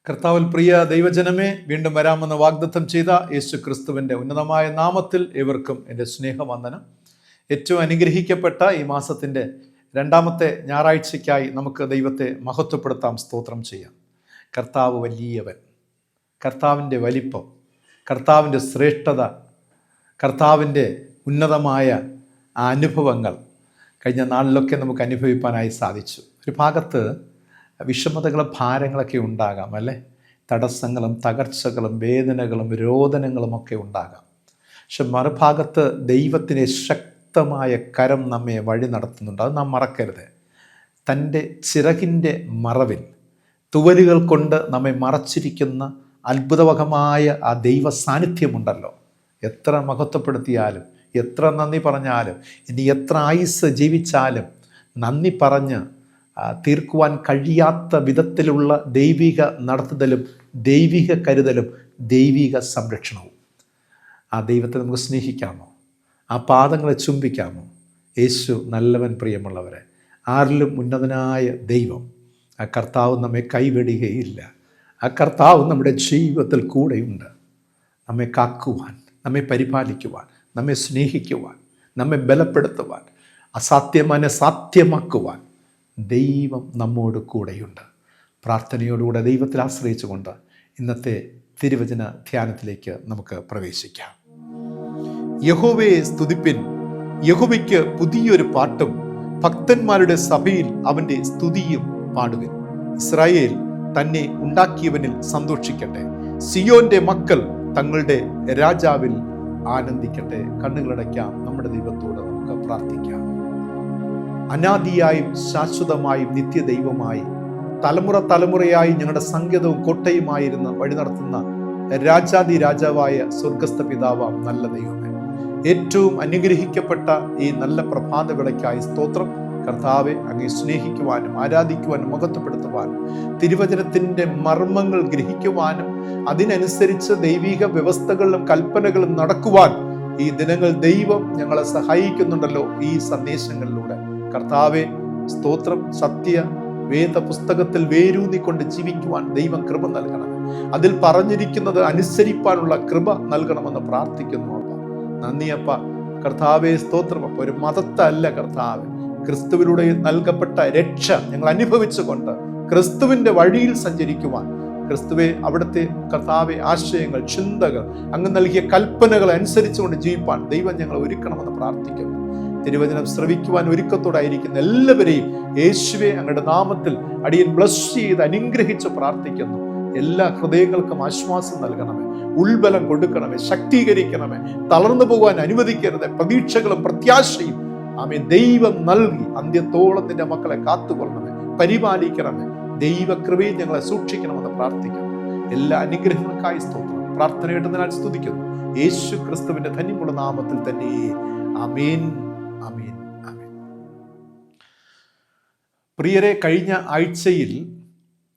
കർത്താവിൽ പ്രിയ ദൈവജനമേ, വീണ്ടും വരാമെന്ന് വാഗ്ദത്തം ചെയ്ത യേശു ക്രിസ്തുവിൻ്റെ ഉന്നതമായ നാമത്തിൽ ഏവർക്കും എൻ്റെ സ്നേഹവന്ദനം. ഏറ്റവും അനുഗ്രഹിക്കപ്പെട്ട ഈ മാസത്തിൻ്റെ രണ്ടാമത്തെ ഞായറാഴ്ചയ്ക്കായി നമുക്ക് ദൈവത്തെ മഹത്വപ്പെടുത്താം, സ്തോത്രം ചെയ്യാം. കർത്താവ് വലിയവൻ, കർത്താവിൻ്റെ വലിപ്പം, കർത്താവിൻ്റെ ശ്രേഷ്ഠത, കർത്താവിൻ്റെ ഉന്നതമായ ആ അനുഭവങ്ങൾ കഴിഞ്ഞ നാളിലൊക്കെ നമുക്ക് അനുഭവിക്കാനായി സാധിച്ചു. ഒരു ഭാഗത്ത് വിഷമതകളും ഭാരങ്ങളൊക്കെ ഉണ്ടാകാം, അല്ലേ? തടസ്സങ്ങളും തകർച്ചകളും വേദനകളും രോദനങ്ങളും ഒക്കെ ഉണ്ടാകാം. പക്ഷെ മറുഭാഗത്ത് ദൈവത്തിൻ്റെ ശക്തമായ കരം നമ്മെ വഴി നടത്തുന്നുണ്ട്. അത് നാം മറക്കരുത്. തൻ്റെ ചിറകിൻ്റെ മറവിൽ തുവലുകൾ കൊണ്ട് നമ്മെ മറച്ചിരിക്കുന്ന അത്ഭുതവകമായ ആ ദൈവ സാന്നിധ്യമുണ്ടല്ലോ. എത്ര മഹത്വപ്പെടുത്തിയാലും, എത്ര നന്ദി പറഞ്ഞാലും, ഇനി എത്ര ആയുസ് ജീവിച്ചാലും നന്ദി പറഞ്ഞ് തീർക്കുവാൻ കഴിയാത്ത വിധത്തിലുള്ള ദൈവിക നടത്തുതലും ദൈവിക കരുതലും ദൈവിക സംരക്ഷണവും. ആ ദൈവത്തെ നമുക്ക് സ്നേഹിക്കാമോ? ആ പാദങ്ങളെ ചുംബിക്കാമോ? യേശു നല്ലവൻ, പ്രിയമുള്ളവരെ. ആരിലും ഉന്നതനായ ദൈവം, ആ കർത്താവ് നമ്മെ കൈവിടുകയില്ല. ആ കർത്താവ് നമ്മുടെ ജീവിതത്തിൽ കൂടെയുണ്ട്. നമ്മെ കാക്കുവാൻ, നമ്മെ പരിപാലിക്കുവാൻ, നമ്മെ സ്നേഹിക്കുവാൻ, നമ്മെ ബലപ്പെടുത്തുവാൻ, അസാധ്യമാനെ സാധ്യമാക്കുവാൻ ദൈവം നമ്മോട് കൂടെയുണ്ട്. പ്രാർത്ഥനയോടുകൂടെ ദൈവത്തിൽ ആശ്രയിച്ചുകൊണ്ട് ഇന്നത്തെ തിരുവചന ധ്യാനത്തിലേക്ക് നമുക്ക് പ്രവേശിക്കാം. യഹോവയെ സ്തുതിപ്പിൻ, യഹോവയ്ക്ക് പുതിയൊരു പാട്ടും ഭക്തന്മാരുടെ സഭയിൽ അവൻ്റെ സ്തുതിയും പാടുവിൻ. ഇസ്രായേൽ തന്നെ ഉണ്ടാക്കിയവനിൽ സന്തോഷിക്കട്ടെ, സിയോന്റെ മക്കൾ തങ്ങളുടെ രാജാവിൽ ആനന്ദിക്കട്ടെ. കണ്ണുകളടയ്ക്കാം, നമ്മുടെ ദൈവത്തോട് നമുക്ക് പ്രാർത്ഥിക്കാം. അനാദിയായും ശാശ്വതമായും നിത്യദൈവമായി തലമുറ തലമുറയായി ഞങ്ങളുടെ സങ്കേതവും കോട്ടയുമായിരുന്ന വഴി നടത്തുന്ന രാജാതി രാജാവായ സ്വർഗസ്ഥ പിതാവാം നല്ല ദൈവമേ, ഏറ്റവും അനുഗ്രഹിക്കപ്പെട്ട ഈ നല്ല പ്രഭാത വിളയ്ക്കായി സ്തോത്രം. കർത്താവെ, അങ്ങേ സ്നേഹിക്കുവാനും ആരാധിക്കുവാനും മഹത്വപ്പെടുത്തുവാനും തിരുവചനത്തിൻ്റെ മർമ്മങ്ങൾ ഗ്രഹിക്കുവാനും അതിനനുസരിച്ച് ദൈവിക വ്യവസ്ഥകളിലും കൽപ്പനകളും നടക്കുവാൻ ഈ ദിനങ്ങൾ ദൈവം ഞങ്ങളെ സഹായിക്കുന്നുണ്ടല്ലോ. ഈ സന്ദേശങ്ങളിലൂടെ കർത്താവെ സ്തോത്രം. സത്യ വേദ പുസ്തകത്തിൽ വേരൂന്നിക്കൊണ്ട് ജീവിക്കുവാൻ ദൈവം കൃപ നൽകണം. അതിൽ പറഞ്ഞിരിക്കുന്നത് അനുസരിപ്പാനുള്ള കൃപ നൽകണമെന്ന് പ്രാർത്ഥിക്കുന്നു. അപ്പ നന്ദിയപ്പ. കർത്താവെ സ്തോത്രം. അപ്പ ഒരു മതത്തല്ല കർത്താവ്, ക്രിസ്തുവിലൂടെ നൽകപ്പെട്ട രക്ഷ ഞങ്ങൾ അനുഭവിച്ചുകൊണ്ട് ക്രിസ്തുവിൻ്റെ വഴിയിൽ സഞ്ചരിക്കുവാൻ, ക്രിസ്തുവെ അവിടുത്തെ കർത്താവെ ആശയങ്ങൾ, ചിന്തകൾ, അങ്ങ് നൽകിയ കൽപ്പനകൾ അനുസരിച്ചുകൊണ്ട് ജീവിപ്പാൻ ദൈവം ഞങ്ങൾ ഒരുക്കണമെന്ന് പ്രാർത്ഥിക്കുന്നു. തിരുവചനം ശ്രവിക്കുവാൻ ഒരുക്കത്തോടായിരിക്കുന്ന എല്ലാവരെയും യേശുവെ അങ്ങയുടെ നാമത്തിൽ അടിയൻ ബ്ലസ് ചെയ്ത് അനുഗ്രഹിച്ച് പ്രാർത്ഥിക്കുന്നു. എല്ലാ ഹൃദയങ്ങൾക്കും ആശ്വാസം നൽകണമേ, ഉൾബലം കൊടുക്കണമേ, ശക്തീകരിക്കണമേ, തളർന്നു പോകാൻ അനുവദിക്കരുത്. പ്രതീക്ഷകളും പ്രത്യാശയും ആമേൻ ദൈവം നൽകി അന്ത്യത്തോളം നിന്റെ മക്കളെ കാത്തുകൊള്ളണമേ, പരിപാലിക്കണമേ. ദൈവകൃപയും ഞങ്ങളെ സൂക്ഷിക്കണമെന്ന് പ്രാർത്ഥിക്കുന്നു. എല്ലാ അനുഗ്രഹങ്ങൾക്കായി സ്തോത്രം. പ്രാർത്ഥനയായിട്ടതിനാൽ സ്തുതിക്കുന്നു യേശു ക്രിസ്തുവിന്റെ ധന്യമുള്ള നാമത്തിൽ തന്നെ. ആമേൻ, ആമേൻ, ആമേൻ. പ്രിയരെ, കഴിഞ്ഞ ആഴ്ചയിൽ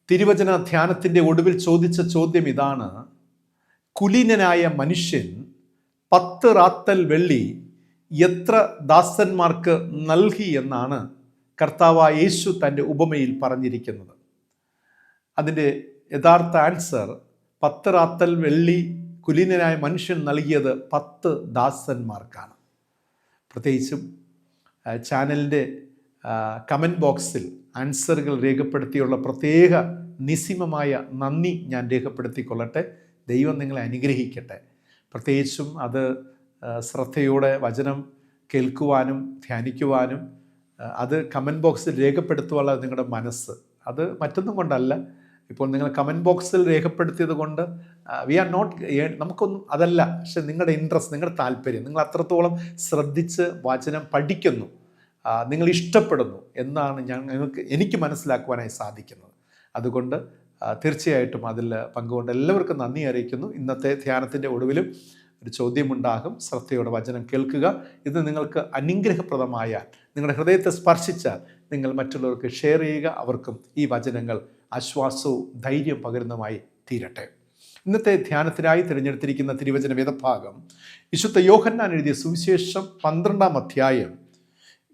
തിരുവചന ധ്യാനത്തിന്റെ ഒടുവിൽ ചോദിച്ച ചോദ്യം ഇതാണ്: കുലീനനായ മനുഷ്യൻ 10 റാത്തൽ വെള്ളി എത്ര ദാസന്മാർക്ക് നൽകി എന്നാണ് കർത്താവായ യേശു തൻ്റെ ഉപമയിൽ പറഞ്ഞിരിക്കുന്നത്. അതിൻ്റെ യഥാർത്ഥ ആൻസർ 10 റാത്തൽ വെള്ളി കുലീനനായ മനുഷ്യൻ നൽകിയത് 10 ദാസന്മാർക്കാണ്. പ്രത്യേകിച്ചും ചാനലിൻ്റെ കമൻറ്റ് ബോക്സിൽ ആൻസറുകൾ രേഖപ്പെടുത്തിയുള്ള പ്രത്യേക നിസ്സീമമായ നന്ദി ഞാൻ രേഖപ്പെടുത്തിക്കൊള്ളട്ടെ. ദൈവം നിങ്ങളെ അനുഗ്രഹിക്കട്ടെ. പ്രത്യേകിച്ചും അത് ശ്രദ്ധയോടെ വചനം കേൾക്കുവാനും ധ്യാനിക്കുവാനും അത് കമൻറ്റ് ബോക്സിൽ രേഖപ്പെടുത്തുവാനുള്ള നിങ്ങളുടെ മനസ്സ്, അത് മറ്റൊന്നും കൊണ്ടല്ല. ഇപ്പോൾ നിങ്ങൾ കമൻറ്റ് ബോക്സിൽ രേഖപ്പെടുത്തിയത് കൊണ്ട് വി ആർ നോട്ട്, നമുക്കൊന്നും അതല്ല. പക്ഷെ നിങ്ങളുടെ ഇൻട്രസ്റ്റ്, നിങ്ങളുടെ താല്പര്യം, നിങ്ങൾ അത്രത്തോളം ശ്രദ്ധിച്ച് വചനം പഠിക്കുന്നു, നിങ്ങൾ ഇഷ്ടപ്പെടുന്നു എന്നാണ് എനിക്ക് മനസ്സിലാക്കുവാനായി സാധിക്കുന്നത്. അതുകൊണ്ട് തീർച്ചയായിട്ടും അതിൽ പങ്കുകൊണ്ട് എല്ലാവർക്കും നന്ദി അറിയിക്കുന്നു. ഇന്നത്തെ ധ്യാനത്തിൻ്റെ ഒടുവിലും ഒരു ചോദ്യമുണ്ടാകും. ശ്രദ്ധയോടെ വചനം കേൾക്കുക. ഇത് നിങ്ങൾക്ക് അനുഗ്രഹപ്രദമായാൽ, നിങ്ങളുടെ ഹൃദയത്തെ സ്പർശിച്ചാൽ നിങ്ങൾ മറ്റുള്ളവർക്ക് ഷെയർ ചെയ്യുക. അവർക്കും ഈ വചനങ്ങൾ ആശ്വാസവും ധൈര്യം പകരുന്നതുമായി തീരട്ടെ. ഇന്നത്തെ ധ്യാനത്തിനായി തിരഞ്ഞെടുത്തിരിക്കുന്ന തിരുവചന വേദഭാഗം വിശുദ്ധ യോഹന്നാൻ എഴുതിയ സുവിശേഷം 12-ാം അധ്യായം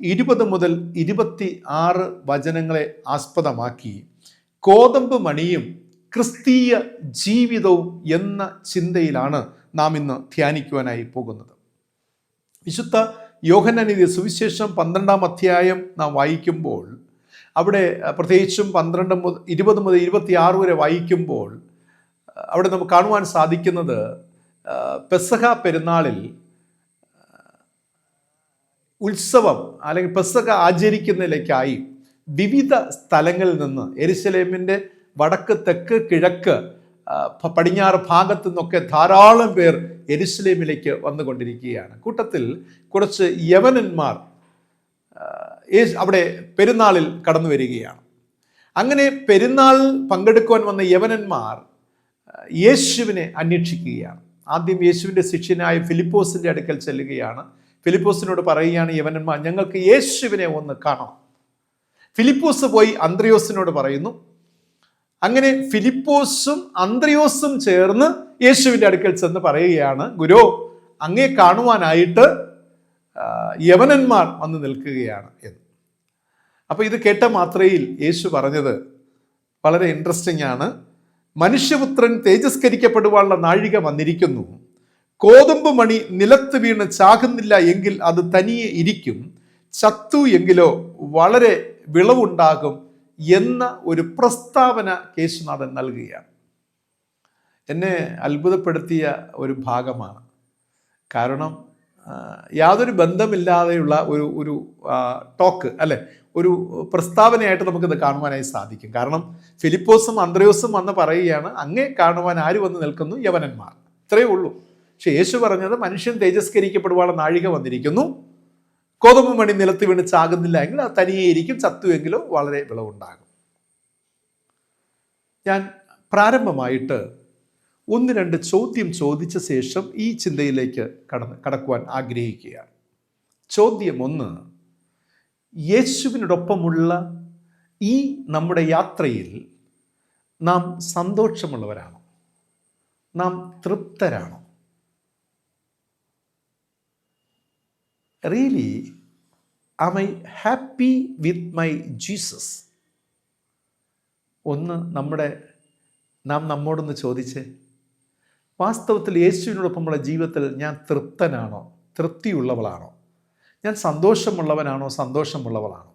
20 മുതൽ 26 വചനങ്ങളെ ആസ്പദമാക്കി കോതമ്പ് മണിയും ക്രിസ്തീയ ജീവിതവും എന്ന ചിന്തയിലാണ് നാം ഇന്ന് ധ്യാനിക്കുവാനായി പോകുന്നത്. വിശുദ്ധ യോഹന്നാൻ എഴുതിയ സുവിശേഷം 12-ാം അധ്യായം നാം വായിക്കുമ്പോൾ, അവിടെ പ്രത്യേകിച്ചും 20 മുതൽ 26 വരെ വായിക്കുമ്പോൾ അവിടെ നമുക്ക് കാണുവാൻ സാധിക്കുന്നത്, പെസഹ പെരുന്നാളിൽ ഉത്സവം അല്ലെങ്കിൽ പെസഹ ആചരിക്കുന്നതിലേക്കായി വിവിധ സ്ഥലങ്ങളിൽ നിന്ന്, യെരുശലേമിൻ്റെ വടക്ക്, തെക്ക്, കിഴക്ക്, പടിഞ്ഞാറ് ഭാഗത്തു നിന്നൊക്കെ ധാരാളം പേർ യെരുശലേമിലേക്ക് വന്നുകൊണ്ടിരിക്കുകയാണ്. കൂട്ടത്തിൽ കുറച്ച് യവനന്മാർ അവിടെ പെരുന്നാളിൽ കടന്നു വരികയാണ്. അങ്ങനെ പെരുന്നാൾ പങ്കെടുക്കുവാൻ വന്ന യവനന്മാർ യേശുവിനെ അന്വേഷിക്കുകയാണ്. ആദ്യം യേശുവിൻ്റെ ശിഷ്യനായ ഫിലിപ്പോസിൻ്റെ അടുക്കൽ ചെല്ലുകയാണ്. ഫിലിപ്പോസിനോട് പറയുകയാണ് യവനന്മാർ, ഞങ്ങൾക്ക് യേശുവിനെ ഒന്ന് കാണാം. ഫിലിപ്പോസ് പോയി അന്ത്രയോസിനോട് പറയുന്നു. അങ്ങനെ ഫിലിപ്പോസും അന്ത്രയോസും ചേർന്ന് യേശുവിൻ്റെ അടുക്കൽ ചെന്ന് പറയുകയാണ്, ഗുരു, അങ്ങേ കാണുവാനായിട്ട് യവനന്മാർ വന്ന് നിൽക്കുകയാണ് എന്ന്. അപ്പോൾ ഇത് കേട്ട മാത്രയിൽ യേശു പറഞ്ഞത് വളരെ ഇൻട്രസ്റ്റിംഗ് ആണ്. മനുഷ്യപുത്രൻ തേജസ്കരിക്കപ്പെടുവാനുള്ള നാഴിക വന്നിരിക്കുന്നു. കോതമ്പ് മണി നിലത്ത് വീണ് ചാകുന്നില്ല എങ്കിൽ അത് തനിയെ ഇരിക്കും, ചത്തു എങ്കിലോ വളരെ വിളവുണ്ടാകും എന്ന ഒരു പ്രസ്താവന യേശുനാഥൻ നൽകുകയാണ്. എന്നെ അത്ഭുതപ്പെടുത്തിയ ഒരു ഭാഗമാണ്. കാരണം യാതൊരു ബന്ധമില്ലാതെയുള്ള ഒരു ടോക്ക്, അല്ലെ, ഒരു പ്രസ്താവനയായിട്ട് നമുക്കിത് കാണുവാനായി സാധിക്കും. കാരണം ഫിലിപ്പോസും അന്ത്രയോസും വന്ന് പറയുകയാണ്, അങ്ങേ കാണുവാൻ ആര് വന്ന് നിൽക്കുന്നു? യവനന്മാർ. ഇത്രയേ ഉള്ളൂ. പക്ഷെ യേശു പറഞ്ഞത് മനുഷ്യൻ തേജസ്കരിക്കപ്പെടുവാനുള്ള നാഴിക വന്നിരിക്കുന്നു, കോതമ്പ് മണി നിലത്ത് വീണ് ചാകുന്നില്ല എങ്കിൽ അത് തനിയെ ഇരിക്കും, ചത്തുവെങ്കിലോ വളരെ വിളവുണ്ടാകും. ഞാൻ പ്രാരംഭമായിട്ട് 1-2 ചോദ്യം ചോദിച്ച ശേഷം ഈ ചിന്തയിലേക്ക് കടക്കുവാൻ ആഗ്രഹിക്കുകയാണ്. ചോദ്യം 1, യേശുവിനോടൊപ്പമുള്ള ഈ നമ്മുടെ യാത്രയിൽ നാം സന്തോഷമുള്ളവരാണോ? നാം തൃപ്തരാണോ? Really am I happy with my Jesus? ഒന്ന് നാം നമ്മോടൊന്ന് ചോദിച്ചേ, വാസ്തവത്തിൽ യേശുവിനോടൊപ്പമുള്ള ജീവിതത്തിൽ ഞാൻ തൃപ്തനാണോ? തൃപ്തിയുള്ളവളാണോ? ഞാൻ സന്തോഷമുള്ളവനാണോ? സന്തോഷമുള്ളവളാണോ?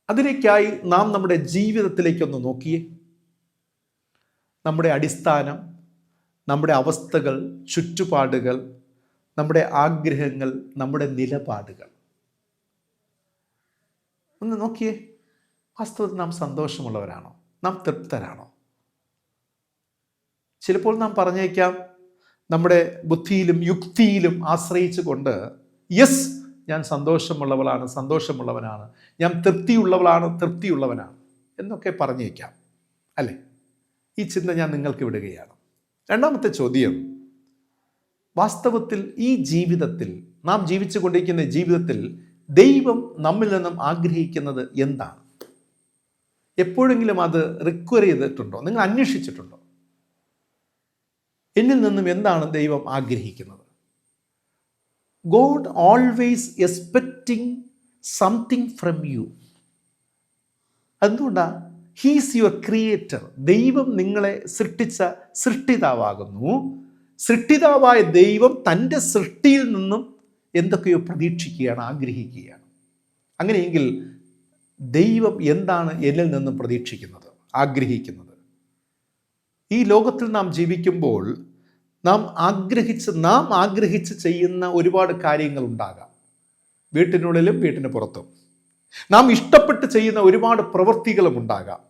അതിലേക്കായി നാം നമ്മുടെ ജീവിതത്തിലേക്കൊന്ന് നോക്കിയേ. നമ്മുടെ അടിസ്ഥാനം, നമ്മുടെ അവസ്ഥകൾ, ചുറ്റുപാടുകൾ, നമ്മുടെ ആഗ്രഹങ്ങൾ, നമ്മുടെ നിലപാടുകൾ ഒന്ന് നോക്കിയേ. വാസ്തവത്തിൽ നാം സന്തോഷമുള്ളവരാണോ? നാം തൃപ്തരാണോ? ചിലപ്പോൾ നാം പറഞ്ഞേക്കാം, നമ്മുടെ ബുദ്ധിയിലും യുക്തിയിലും ആശ്രയിച്ചു കൊണ്ട്, യെസ്, ഞാൻ സന്തോഷമുള്ളവളാണ്, സന്തോഷമുള്ളവനാണ്, ഞാൻ തൃപ്തിയുള്ളവളാണ്, തൃപ്തിയുള്ളവനാണ് എന്നൊക്കെ പറഞ്ഞേക്കാം, അല്ലേ? ഈ ചിന്ത ഞാൻ നിങ്ങൾക്ക് വിടുകയാണ്. രണ്ടാമത്തെ ചോദ്യം, വാസ്തവത്തിൽ ഈ ജീവിതത്തിൽ, നാം ജീവിച്ചു കൊണ്ടിരിക്കുന്ന ജീവിതത്തിൽ ദൈവം നമ്മിൽ നിന്നും ആഗ്രഹിക്കുന്നത് എന്താണ്? എപ്പോഴെങ്കിലും അത് റിക്വയർ ചെയ്തിട്ടുണ്ടോ? നിങ്ങൾ അന്വേഷിച്ചിട്ടുണ്ടോ? എന്നിൽ നിന്നും എന്താണ് ദൈവം ആഗ്രഹിക്കുന്നത്? God always expecting something from you. എന്തുകൊണ്ടാണ്? He's your creator. ദൈവം നിങ്ങളെ സൃഷ്ടിച്ച സൃഷ്ടിതാവാകുന്നു. സൃഷ്ടിതാവായ ദൈവം തൻ്റെ സൃഷ്ടിയിൽ നിന്നും എന്തൊക്കെയോ പ്രതീക്ഷിക്കുകയാണ്, ആഗ്രഹിക്കുകയാണ്. അങ്ങനെയെങ്കിൽ ദൈവം എന്താണ് എന്നിൽ നിന്നും പ്രതീക്ഷിക്കുന്നത്, ആഗ്രഹിക്കുന്നത്? ഈ ലോകത്തിൽ നാം ജീവിക്കുമ്പോൾ നാം ആഗ്രഹിച്ച് ചെയ്യുന്ന ഒരുപാട് കാര്യങ്ങൾ ഉണ്ടാകാം. വീട്ടിനുള്ളിലും വീട്ടിന് പുറത്തും നാം ഇഷ്ടപ്പെട്ട് ചെയ്യുന്ന ഒരുപാട് പ്രവൃത്തികളും ഉണ്ടാകാം.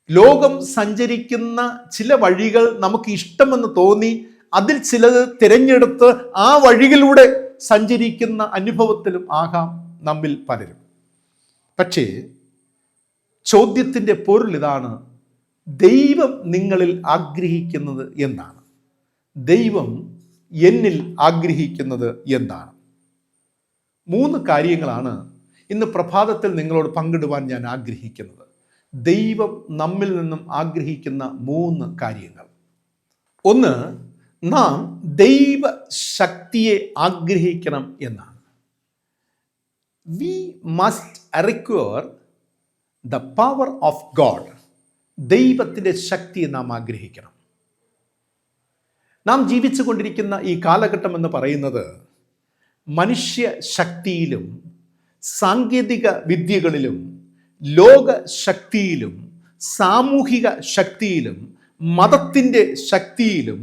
ലോകം സഞ്ചരിക്കുന്ന ചില വഴികൾ നമുക്ക് ഇഷ്ടമെന്ന് തോന്നി അതിൽ ചിലത് തിരഞ്ഞെടുത്ത് ആ വഴികളിലൂടെ സഞ്ചരിക്കുന്ന അനുഭവത്തിലും ആകാം നമ്മിൽ പലരും. പക്ഷേ ചോദ്യത്തിൻ്റെ പൊരുൾ ഇതാണ്, ദൈവം നിങ്ങളിൽ ആഗ്രഹിക്കുന്നത് എന്താണ്? ദൈവം എന്നിൽ ആഗ്രഹിക്കുന്നത് എന്താണ്? 3 കാര്യങ്ങളാണ് ഇന്ന് പ്രഭാതത്തിൽ നിങ്ങളോട് പങ്കിടുവാൻ ഞാൻ ആഗ്രഹിക്കുന്നത്. ദൈവം നമ്മിൽ നിന്നും ആഗ്രഹിക്കുന്ന 3 കാര്യങ്ങൾ. 1, നാം ദൈവ ശക്തിയെ ആഗ്രഹിക്കണം എന്നാണ്. We must require the power of God, ദൈവത്തിൻ്റെ ശക്തിയെ നാം ആഗ്രഹിക്കണം. നാം ജീവിച്ചു കൊണ്ടിരിക്കുന്ന ഈ കാലഘട്ടം എന്ന് പറയുന്നത് മനുഷ്യ ശക്തിയിലും സാങ്കേതിക വിദ്യകളിലും ലോക ശക്തിയിലും സാമൂഹിക ശക്തിയിലും മതത്തിൻ്റെ ശക്തിയിലും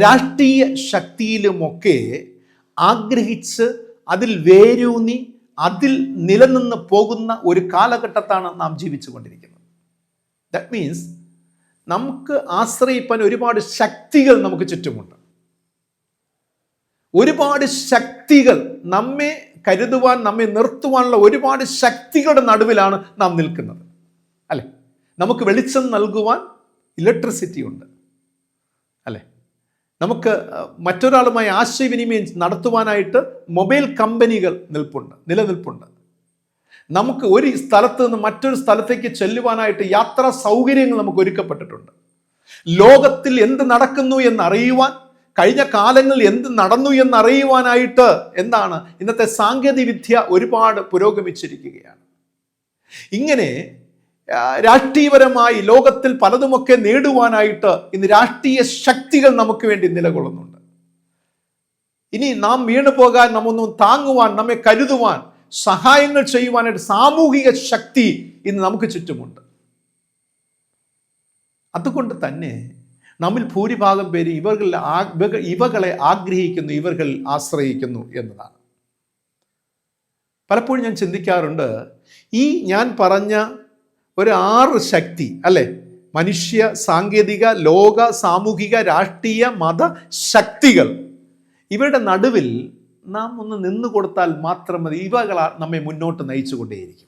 രാഷ്ട്രീയ ശക്തിയിലുമൊക്കെ ആഗ്രഹിച്ച് അതിൽ വേരൂന്നി അതിൽ നിലനിന്ന് പോകുന്ന ഒരു കാലഘട്ടത്താണ് നാം ജീവിച്ചു കൊണ്ടിരിക്കുന്നത്. ദാറ്റ് മീൻസ് നമുക്ക് ആശ്രയിപ്പാൻ ഒരുപാട് ശക്തികൾ നമുക്ക് ചുറ്റുമുണ്ട്. ഒരുപാട് ശക്തികൾ നമ്മെ കരുതുവാൻ, നമ്മെ നിർത്തുവാനുള്ള ഒരുപാട് ശക്തികളുടെ നടുവിലാണ് നാം നിൽക്കുന്നത്, അല്ലെ? നമുക്ക് വെളിച്ചം നൽകുവാൻ ഇലക്ട്രിസിറ്റി ഉണ്ട്, അല്ലെ? നമുക്ക് മറ്റൊരാളുമായി ആശയവിനിമയം നടത്തുവാനായിട്ട് മൊബൈൽ കമ്പനികൾ നിലനിൽപ്പുണ്ട്. നമുക്ക് ഒരു സ്ഥലത്ത് നിന്ന് മറ്റൊരു സ്ഥലത്തേക്ക് ചെല്ലുവാനായിട്ട് യാത്രാ സൗകര്യങ്ങൾ നമുക്ക് ഒരുക്കപ്പെട്ടിട്ടുണ്ട്. ലോകത്തിൽ എന്ത് നടക്കുന്നു എന്നറിയുവാൻ, കഴിഞ്ഞ കാലങ്ങളിൽ എന്ത് നടന്നു എന്നറിയുവാനായിട്ട് ഇന്നത്തെ സാങ്കേതിക വിദ്യ ഒരുപാട് പുരോഗമിച്ചിരിക്കുകയാണ്. ഇങ്ങനെ രാഷ്ട്രീയപരമായി ലോകത്തിൽ പലതുമൊക്കെ നേടുവാനായിട്ട് ഇന്ന് രാഷ്ട്രീയ ശക്തികൾ നമുക്ക് വേണ്ടി നിലകൊള്ളുന്നുണ്ട്. ഇനി നാം വീണു പോകാൻ, നമ്മൊന്നും താങ്ങുവാൻ, നമ്മെ കരുതുവാൻ, സഹായങ്ങൾ ചെയ്യുവാനായിട്ട് സാമൂഹിക ശക്തി ഇന്ന് നമുക്ക് ചുറ്റുമുണ്ട്. അതുകൊണ്ട് തന്നെ നമ്മിൽ ഭൂരിഭാഗം പേര് ഇവകളെ ആഗ്രഹിക്കുന്നു, ഇവകൾ ആശ്രയിക്കുന്നു എന്നതാണ്. പലപ്പോഴും ഞാൻ ചിന്തിക്കാറുണ്ട്, ഈ ഞാൻ പറഞ്ഞ ഒരു 6 ശക്തി, അല്ലെ, മനുഷ്യ, സാങ്കേതിക, ലോക, സാമൂഹിക, രാഷ്ട്രീയ, മത ശക്തികൾ, ഇവരുടെ നടുവിൽ നാം ഒന്ന് നിന്നു കൊടുത്താൽ മാത്രം മതി. ഇവകൾ നമ്മെ മുന്നോട്ട് നയിച്ചു കൊണ്ടേയിരിക്കും.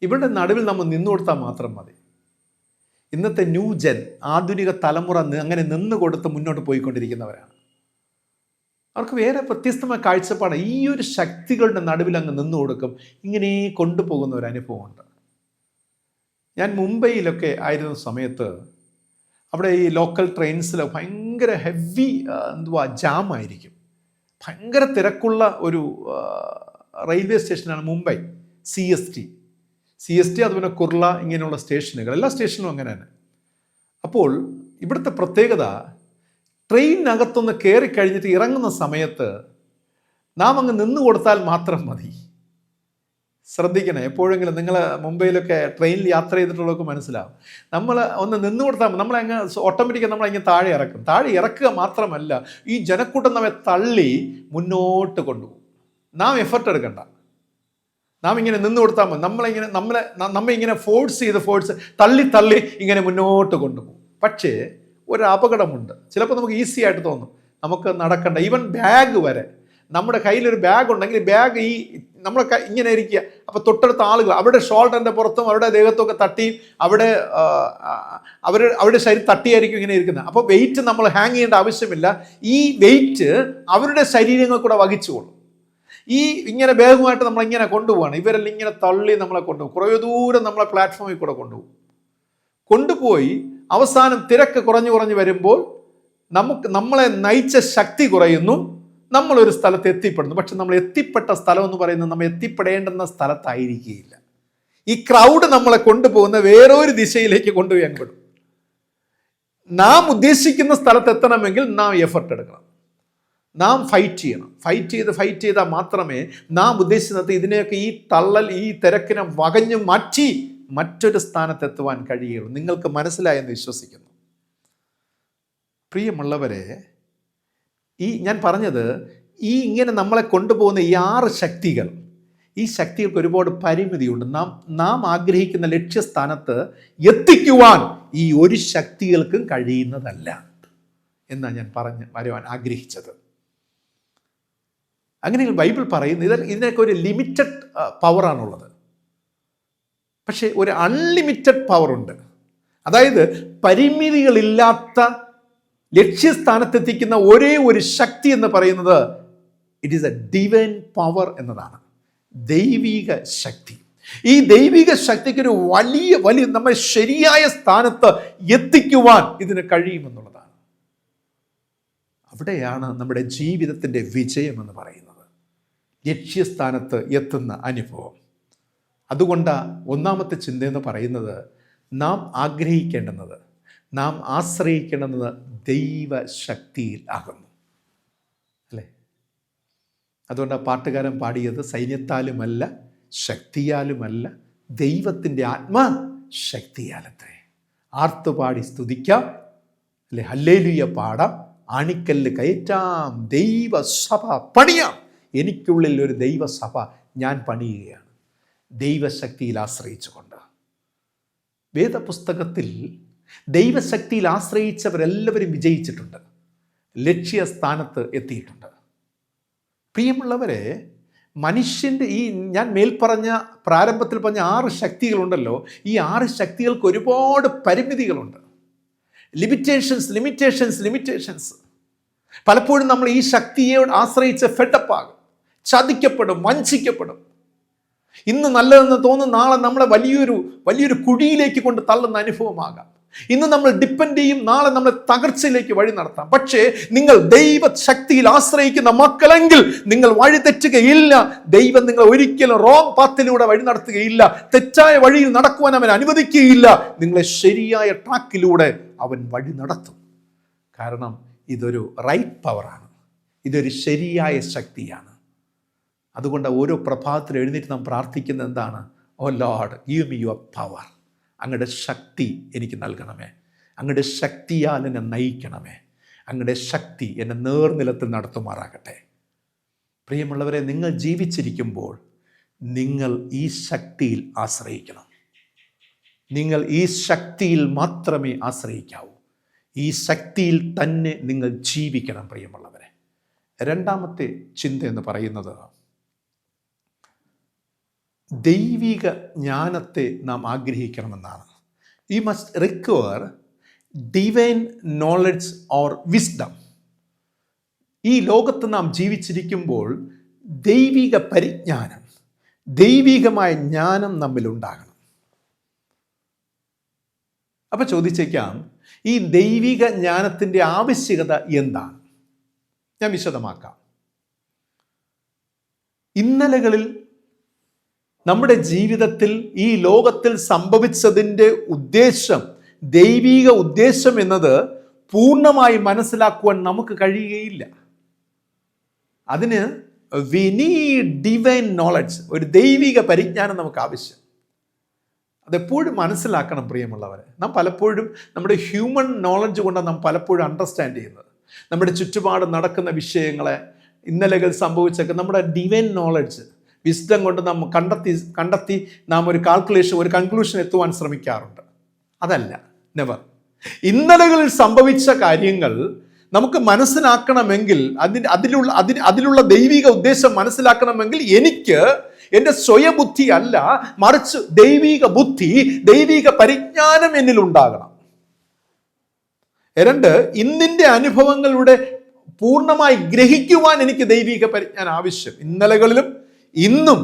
ഇവരുടെ നടുവിൽ നമ്മൾ നിന്നു കൊടുത്താൽ മാത്രം മതി. ഇന്നത്തെ ന്യൂജൻ, ആധുനിക തലമുറ അങ്ങനെ നിന്ന് കൊടുത്ത് മുന്നോട്ട് പോയിക്കൊണ്ടിരിക്കുന്നവരാണ്. അവർക്ക് വേറെ വ്യത്യസ്തമായ കാഴ്ചപ്പാട്. ഈ ഒരു ശക്തികളുടെ നടുവിൽ അങ്ങ് നിന്നു കൊടുക്കും, ഇങ്ങനെ കൊണ്ടുപോകുന്ന ഒരു അനുഭവമുണ്ട്. ഞാൻ മുംബൈയിലൊക്കെ ആയിരുന്ന സമയത്ത് അവിടെ ഈ ലോക്കൽ ട്രെയിൻസിൽ ഭയങ്കര ഹെവി ജാമായിരിക്കും. ഭയങ്കര തിരക്കുള്ള ഒരു റെയിൽവേ സ്റ്റേഷനാണ് മുംബൈ. CST അതുപോലെ കുർള, ഇങ്ങനെയുള്ള സ്റ്റേഷനുകൾ, എല്ലാ സ്റ്റേഷനും അങ്ങനെ തന്നെ. അപ്പോൾ ഇവിടുത്തെ പ്രത്യേകത, ട്രെയിനകത്തൊന്ന് കയറി കഴിഞ്ഞിട്ട് ഇറങ്ങുന്ന സമയത്ത് നാം അങ്ങ് നിന്ന് കൊടുത്താൽ മാത്രം മതി. ശ്രദ്ധിക്കണേ, എപ്പോഴെങ്കിലും നിങ്ങൾ മുംബൈയിലൊക്കെ ട്രെയിനിൽ യാത്ര ചെയ്തിട്ടുള്ളവർക്ക് മനസ്സിലാവും. നമ്മൾ ഒന്ന് നിന്ന് കൊടുത്താൽ നമ്മളങ്ങ് ഓട്ടോമാറ്റിക്കായി നമ്മളങ്ങനെ താഴെ ഇറക്കും. താഴെ ഇറക്കുക മാത്രമല്ല, ഈ ജനക്കൂട്ടം നമ്മെ തള്ളി മുന്നോട്ട് കൊണ്ടുപോകും. നാം എഫർട്ട് എടുക്കണ്ട, നാം ഇങ്ങനെ നിന്ന് കൊടുത്താൽ മതി. നമ്മെ ഇങ്ങനെ ഫോഴ്സ് തള്ളി ഇങ്ങനെ മുന്നോട്ട് കൊണ്ടുപോകും. പക്ഷേ ഒരു അപകടമുണ്ട്. ചിലപ്പോൾ നമുക്ക് ഈസി ആയിട്ട് തോന്നും, നമുക്ക് നടക്കണ്ട. ഈവൻ ബാഗ് വരെ, നമ്മുടെ കയ്യിലൊരു ബാഗ് ഉണ്ടെങ്കിൽ ബാഗ് നമ്മൾ ഇങ്ങനെ ഇരിക്കുക, അപ്പോൾ തൊട്ടടുത്ത ആളുകൾ അവരുടെ ഷോൾഡറിൻ്റെ പുറത്തും അവരുടെ ദേഹത്തൊക്കെ തട്ടിയും അവരുടെ ശരീരം തട്ടിയായിരിക്കും ഇങ്ങനെ ഇരിക്കുന്നത്. അപ്പോൾ വെയിറ്റ് നമ്മൾ ഹാങ് ചെയ്യേണ്ട ആവശ്യമില്ല. ഈ വെയിറ്റ് അവരുടെ ശരീരങ്ങൾ കൂടെ വഹിച്ചുകൊള്ളും. ഇങ്ങനെ ബാഗുമായിട്ട് നമ്മളിങ്ങനെ കൊണ്ടുപോവാണ്. ഇവരെല്ലാം ഇങ്ങനെ തള്ളി നമ്മളെ കൊണ്ടുപോകും. കുറേ ദൂരം നമ്മളെ പ്ലാറ്റ്ഫോമിൽ കൂടെ കൊണ്ടുപോയി അവസാനം തിരക്ക് കുറഞ്ഞു വരുമ്പോൾ നമ്മളെ നയിച്ച ശക്തി കുറയുന്നു, നമ്മളൊരു സ്ഥലത്ത് എത്തിപ്പെടുന്നു. പക്ഷെ നമ്മൾ എത്തിപ്പെട്ട സ്ഥലം എന്ന് പറയുന്നത് നമ്മൾ എത്തിപ്പെടേണ്ടുന്ന സ്ഥലത്തായിരിക്കുകയില്ല. ഈ ക്രൗഡ് നമ്മളെ കൊണ്ടുപോകുന്ന വേറൊരു ദിശയിലേക്ക് കൊണ്ടുപോയി അങ്ങ്. നാം ഉദ്ദേശിക്കുന്ന സ്ഥലത്ത് എത്തണമെങ്കിൽ നാം എഫർട്ട് എടുക്കണം, നാം ഫൈറ്റ് ചെയ്യണം. ഫൈറ്റ് ചെയ്താൽ മാത്രമേ നാം ഉദ്ദേശിക്കുന്നത് ഇതിനെയൊക്കെ, ഈ തള്ളൽ, ഈ തിരക്കിനെ വകഞ്ഞു മാറ്റി മറ്റൊരു സ്ഥാനത്തെത്തുവാൻ കഴിയുള്ളൂ. നിങ്ങൾക്ക് മനസ്സിലായെന്ന് വിശ്വസിക്കുന്നു. പ്രിയമുള്ളവരെ, ഞാൻ പറഞ്ഞത്, ഇങ്ങനെ നമ്മളെ കൊണ്ടുപോകുന്ന ഈ 6 ശക്തികൾ, ഈ ശക്തികൾക്ക് ഒരുപാട് പരിമിതിയുണ്ട്. നാം ആഗ്രഹിക്കുന്ന ലക്ഷ്യസ്ഥാനത്ത് എത്തിക്കുവാൻ ഈ ഒരു ശക്തികൾക്കും കഴിയുന്നതല്ല എന്നാണ് ഞാൻ വരുവാൻ ആഗ്രഹിച്ചത്. അങ്ങനെയെങ്കിൽ ബൈബിൾ പറയുന്നത് ഇതിനൊക്കെ ഒരു ലിമിറ്റഡ് പവറാണുള്ളത്. പക്ഷേ ഒരു അൺലിമിറ്റഡ് പവറുണ്ട്. അതായത് പരിമിതികളില്ലാത്ത ലക്ഷ്യസ്ഥാനത്തെത്തിക്കുന്ന ഒരേ ഒരു ശക്തി എന്ന് പറയുന്നത് it is A divine power എന്നതാണ്, ദൈവിക ശക്തി. ഈ ദൈവിക ശക്തിക്കൊരു വലിയ നമ്മൾ ശരിയായ സ്ഥാനത്ത് എത്തിക്കുവാൻ ഇതിന് കഴിയുമെന്നുള്ളതാണ്. അവിടെയാണ് നമ്മുടെ ജീവിതത്തിൻ്റെ വിജയം എന്ന് പറയുന്നത്, ലക്ഷ്യസ്ഥാനത്ത് എത്തുന്ന അനുഭവം. അതുകൊണ്ട് ഒന്നാമത്തെ ചിന്തയെന്ന് പറയുന്നത്, നാം ആഗ്രഹിക്കേണ്ടുന്നത്, നാം ആശ്രയിക്കേണ്ടുന്നത് ദൈവശക്തിയിൽ ആകുന്നു, അല്ലേ? അതുകൊണ്ട് ആ പാട്ടുകാരൻ പാടിയത് സൈന്യത്താലുമല്ല, ശക്തിയാലുമല്ല, ദൈവത്തിൻ്റെ ആത്മശക്തിയാലത്രേ. ആർത്തുപാടി സ്തുതിക്കാം, അല്ലെ? ഹല്ലേലൂയ പാടാം, ആണിക്കല്ല് കയറ്റാം, ദൈവസഭ പണിയാം. എനിക്കുള്ളിൽ ഒരു ദൈവസഭ ഞാൻ പണിയുകയാണ്, ദൈവശക്തിയിൽ ആശ്രയിച്ചുകൊണ്ട്. വേദപുസ്തകത്തിൽ ദൈവശക്തിയിൽ ആശ്രയിച്ചവരെല്ലാവരും വിജയിച്ചിട്ടുണ്ട്, ലക്ഷ്യസ്ഥാനത്ത് എത്തിയിട്ടുണ്ട്. പ്രിയമുള്ളവരെ, മനുഷ്യൻ്റെ ഈ ഞാൻ മേൽപ്പറഞ്ഞ പ്രാരംഭത്തിൽ പറഞ്ഞ 6 ശക്തികളുണ്ടല്ലോ, ഈ 6 ശക്തികൾക്ക് ഒരുപാട് പരിമിതികളുണ്ട്. ലിമിറ്റേഷൻസ്. പലപ്പോഴും നമ്മൾ ഈ ശക്തിയെ ആശ്രയിച്ച് ഫെഡപ്പാകും, ചതിക്കപ്പെടും, വഞ്ചിക്കപ്പെടും. ഇന്ന് നല്ലതെന്ന് തോന്നുന്ന നാളെ നമ്മളെ വലിയൊരു കുഴിയിലേക്ക് കൊണ്ട് തള്ളുന്ന അനുഭവമാകാം. ഇന്ന് നമ്മൾ ഡിപ്പെൻഡ് ചെയ്യും, നാളെ നമ്മളെ തകർച്ചയിലേക്ക് വഴി നടത്താം. പക്ഷേ നിങ്ങൾ ദൈവശക്തിയിൽ ആശ്രയിക്കുന്ന മക്കളെങ്കിൽ നിങ്ങൾ വഴി തെറ്റുകയില്ല. ദൈവം നിങ്ങൾ ഒരിക്കലും റോങ് പാത്തിലൂടെ വഴി നടത്തുകയില്ല, തെറ്റായ വഴിയിൽ നടക്കുവാൻ അവൻ അനുവദിക്കുകയില്ല. നിങ്ങളെ ശരിയായ ട്രാക്കിലൂടെ അവൻ വഴി നടത്തും. കാരണം ഇതൊരു റൈറ്റ് പവറാണ്, ഇതൊരു ശരിയായ ശക്തിയാണ്. അതുകൊണ്ട് ഓരോ പ്രഭാതത്തിൽ എഴുന്നേറ്റ് നാം പ്രാർത്ഥിക്കുന്നത് എന്താണ്? Oh Lord, give me your power. അങ്ങയുടെ ശക്തി എനിക്ക് നൽകണമേ, അങ്ങയുടെ ശക്തിയാൽ എന്നെ നയിക്കണമേ, അങ്ങയുടെ ശക്തി എന്നെ നേർനിലത്തിൽ നടത്തുമാറാകട്ടെ. പ്രിയമുള്ളവരെ, നിങ്ങൾ ജീവിച്ചിരിക്കുമ്പോൾ നിങ്ങൾ ഈ ശക്തിയിൽ ആശ്രയിക്കണം. നിങ്ങൾ ഈ ശക്തിയിൽ മാത്രമേ ആശ്രയിക്കാവൂ. ഈ ശക്തിയിൽ തന്നെ നിങ്ങൾ ജീവിക്കണം. പ്രിയമുള്ളവരെ, രണ്ടാമത്തെ ചിന്ത എന്ന് പറയുന്നത് ദൈവിക ജ്ഞാനത്തെ നാം ആഗ്രഹിക്കണമെന്നാണ്. You must require divine knowledge or wisdom. ഈ ലോകത്ത് നാം ജീവിച്ചിരിക്കുമ്പോൾ ദൈവിക പരിജ്ഞാനം, ദൈവികമായ ജ്ഞാനം നമ്മിലുണ്ടാകണം. അപ്പോൾ ചോദിച്ചേക്കാം, ഈ ദൈവിക ജ്ഞാനത്തിൻ്റെ ആവശ്യകത എന്താണ്? ഞാൻ വിശദമാക്കാം. ഇന്നലകളിൽ നമ്മുടെ ജീവിതത്തിൽ ഈ ലോകത്തിൽ സംഭവിച്ചതിൻ്റെ ഉദ്ദേശം, ദൈവിക ഉദ്ദേശം എന്നത് പൂർണ്ണമായി മനസ്സിലാക്കുവാൻ നമുക്ക് കഴിയുകയില്ല. അതിന് വി നീഡ് ഡിവൈൻ നോളജ്, ഒരു ദൈവിക പരിജ്ഞാനം നമുക്ക് ആവശ്യം. അതെപ്പോഴും മനസ്സിലാക്കണം പ്രിയമുള്ളവരെ. നാം പലപ്പോഴും നമ്മുടെ ഹ്യൂമൻ നോളജ് കൊണ്ടാണ് നാം പലപ്പോഴും അണ്ടർസ്റ്റാൻഡ് ചെയ്യുന്നത്. നമ്മുടെ ചുറ്റുപാട് നടക്കുന്ന വിഷയങ്ങളെ, ഇന്നലകൾ സംഭവിച്ചൊക്കെ നമ്മുടെ ഡിവൈൻ നോളജ്, വിസ്ഡം കൊണ്ട് നാം കണ്ടെത്തി നാം ഒരു കൺക്ലൂഷൻ എത്തുവാൻ ശ്രമിക്കാറുണ്ട്. അതല്ല, നെവർ. ഇന്നലകളിൽ സംഭവിച്ച കാര്യങ്ങൾ നമുക്ക് മനസ്സിലാക്കണമെങ്കിൽ, അതിലുള്ള ദൈവിക ഉദ്ദേശം മനസ്സിലാക്കണമെങ്കിൽ എനിക്ക് എൻ്റെ സ്വയബുദ്ധി അല്ല, മറിച്ച് ദൈവിക ബുദ്ധി, ദൈവിക പരിജ്ഞാനം എന്നിൽ ഉണ്ടാകണം. 2, ഇന്നിൻ്റെ അനുഭവങ്ങളുടെ പൂർണ്ണമായി ഗ്രഹിക്കുവാൻ എനിക്ക് ദൈവിക പരിജ്ഞാനം ആവശ്യം. ഇന്നലകളിലും ഇന്നും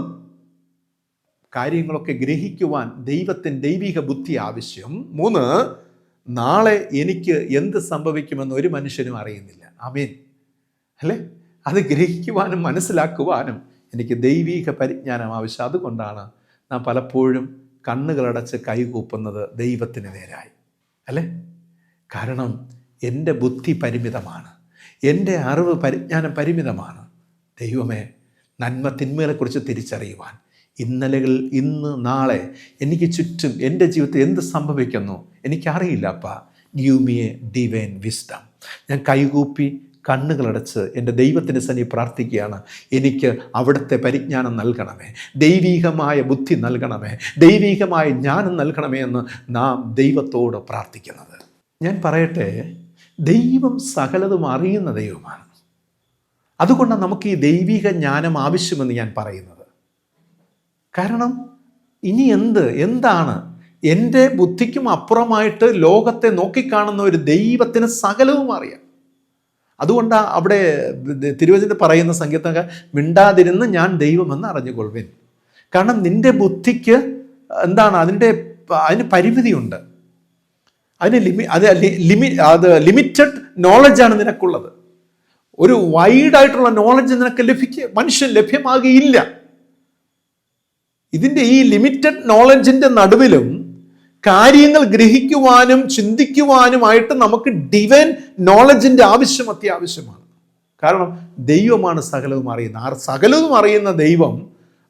കാര്യങ്ങളൊക്കെ ഗ്രഹിക്കുവാൻ ദൈവത്തിൻ്റെ ദൈവിക ബുദ്ധി ആവശ്യം. 3, നാളെ എനിക്ക് എന്ത് സംഭവിക്കുമെന്ന് ഒരു മനുഷ്യനും അറിയുന്നില്ല. ആമേൻ, അല്ലേ? അത് ഗ്രഹിക്കുവാനും മനസ്സിലാക്കുവാനും എനിക്ക് ദൈവിക പരിജ്ഞാനം ആവശ്യം. അതുകൊണ്ടാണ് നാം പലപ്പോഴും കണ്ണുകളടച്ച് കൈകൂപ്പുന്നത് ദൈവത്തിന് നേരായി, അല്ലേ? കാരണം എൻ്റെ ബുദ്ധി പരിമിതമാണ്, എൻ്റെ അറിവ് പരിജ്ഞാനം പരിമിതമാണ്. ദൈവമേ, നന്മ തിന്മകളെക്കുറിച്ച് തിരിച്ചറിയുവാൻ, ഇന്നലകളിൽ ഇന്ന് നാളെ എനിക്ക് ചുറ്റും എൻ്റെ ജീവിതത്തിൽ എന്ത് സംഭവിക്കുന്നു എനിക്കറിയില്ല. അപ്പാ, give me A divine wisdom. ഞാൻ കൈകൂപ്പി കണ്ണുകളടച്ച് എൻ്റെ ദൈവത്തിൻ്റെ സന്നിധി പ്രാർത്ഥിക്കുകയാണ്. എനിക്ക് അവിടുത്തെ പരിജ്ഞാനം നൽകണമേ, ദൈവികമായ ബുദ്ധി നൽകണമേ, ദൈവികമായ ജ്ഞാനം നൽകണമേ എന്ന് നാം ദൈവത്തോട് പ്രാർത്ഥിക്കുന്നത്. ഞാൻ പറയട്ടെ, ദൈവം സകലതും അറിയുന്ന ദൈവമാണ്. അതുകൊണ്ടാണ് നമുക്ക് ഈ ദൈവിക ജ്ഞാനം ആവശ്യമെന്ന് ഞാൻ പറയുന്നത്. കാരണം ഇനി എന്താണ് എൻ്റെ ബുദ്ധിക്കും അപ്പുറമായിട്ട് ലോകത്തെ നോക്കിക്കാണുന്ന ഒരു ദൈവത്തിന് സകലവും അറിയാം. അതുകൊണ്ടാണ് അവിടെ തിരുവചനത്തിൽ പറയുന്ന സംഗീതമൊക്കെ, മിണ്ടാതിരുന്ന് ഞാൻ ദൈവമെന്ന് അറിഞ്ഞുകൊള്ളുവിൻ. കാരണം നിൻ്റെ ബുദ്ധിക്ക് എന്താണ്, അതിന് പരിമിതിയുണ്ട്, ലിമിറ്റഡ് നോളജാണ് നിനക്കുള്ളത്. ഒരു വൈഡായിട്ടുള്ള നോളജ് നിനക്ക് മനുഷ്യൻ ലഭ്യമാകുകയില്ല. ഇതിൻ്റെ ഈ ലിമിറ്റഡ് നോളജിൻ്റെ നടുവിലും കാര്യങ്ങൾ ഗ്രഹിക്കുവാനും ചിന്തിക്കുവാനുമായിട്ട് നമുക്ക് ഡിവൈൻ നോളജിൻ്റെ ആവശ്യം അത്യാവശ്യമാണ്. കാരണം ദൈവമാണ് സകലവും അറിയുന്നത്. ആ സകലവും അറിയുന്ന ദൈവം,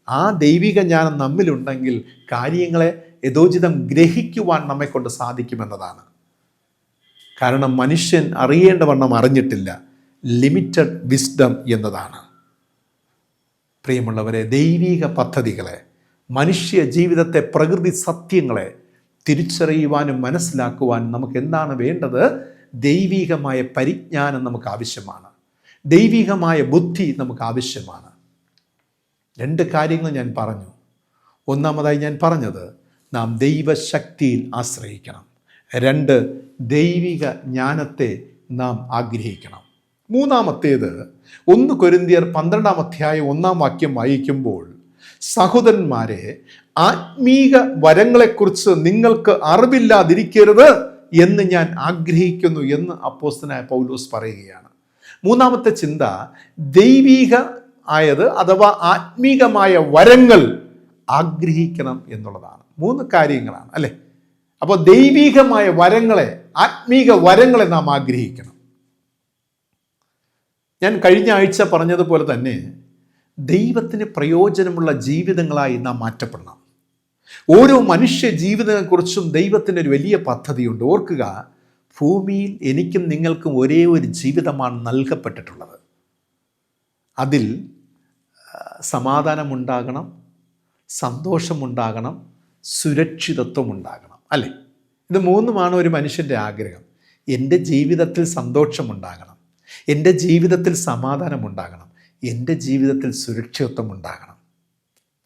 ആ ദൈവിക ജ്ഞാനം നമ്മിലുണ്ടെങ്കിൽ കാര്യങ്ങളെ യഥോചിതം ഗ്രഹിക്കുവാൻ നമ്മെക്കൊണ്ട് സാധിക്കുമെന്നതാണ്. കാരണം മനുഷ്യൻ അറിയേണ്ടവണ്ണം അറിഞ്ഞിട്ടില്ല, ലിമിറ്റഡ് വിസ്ഡം എന്നതാണ്. പ്രിയമുള്ളവരെ, ദൈവിക പദ്ധതികളെ, മനുഷ്യ ജീവിതത്തെ, പ്രകൃതി സത്യങ്ങളെ തിരിച്ചറിയുവാനും മനസ്സിലാക്കുവാനും നമുക്ക് എന്താണ് വേണ്ടത്? ദൈവികമായ പരിജ്ഞാനം നമുക്ക് ആവശ്യമാണ്. ദൈവികമായ ബുദ്ധി നമുക്ക് ആവശ്യമാണ്. 2 കാര്യങ്ങൾ ഞാൻ പറഞ്ഞു. ഒന്നാമതായി ഞാൻ പറഞ്ഞത്, നാം ദൈവശക്തിയിൽ ആശ്രയിക്കണം. 2, ദൈവിക ജ്ഞാനത്തെ നാം ആഗ്രഹിക്കണം. മൂന്നാമത്തേത്, 1 കൊരിന്ത്യർ 12 അധ്യായം 1 വാക്യം വായിക്കുമ്പോൾ, സഹോദരന്മാരെ, ആത്മീക വരങ്ങളെക്കുറിച്ച് നിങ്ങൾക്ക് അറിവില്ലാതിരിക്കരുത് എന്ന് ഞാൻ ആഗ്രഹിക്കുന്നു എന്ന് അപ്പോസ്തലനായ പൗലോസ് പറയുകയാണ്. മൂന്നാമത്തെ ചിന്ത, ദൈവിക ആയത് അഥവാ ആത്മീകമായ വരങ്ങൾ ആഗ്രഹിക്കണം എന്നുള്ളതാണ്. 3 കാര്യങ്ങളാണ് അല്ലേ? അപ്പോൾ ദൈവികമായ വരങ്ങളെ, ആത്മീക വരങ്ങളെ നാം ആഗ്രഹിക്കണം. ഞാൻ കഴിഞ്ഞ ആഴ്ച പറഞ്ഞതുപോലെ തന്നെ ദൈവത്തിന് പ്രയോജനമുള്ള ജീവിതങ്ങളായി നാം മാറ്റപ്പെടണം. ഓരോ മനുഷ്യ ജീവിതത്തെക്കുറിച്ചും ദൈവത്തിന് ഒരു വലിയ പദ്ധതിയുണ്ട്. ഓർക്കുക, ഭൂമിയിൽ എനിക്കും നിങ്ങൾക്കും ഒരേ ഒരു ജീവിതമാണ് നൽകപ്പെട്ടിട്ടുള്ളത്. അതിൽ സമാധാനമുണ്ടാകണം, സന്തോഷമുണ്ടാകണം, സുരക്ഷിതത്വം ഉണ്ടാകണം അല്ലേ? ഇത് 3 ഒരു മനുഷ്യൻ്റെ ആഗ്രഹം. എൻ്റെ ജീവിതത്തിൽ സന്തോഷമുണ്ടാകണം, എൻ്റെ ജീവിതത്തിൽ സമാധാനമുണ്ടാകണം, എൻ്റെ ജീവിതത്തിൽ സുരക്ഷിതത്വം ഉണ്ടാകണം.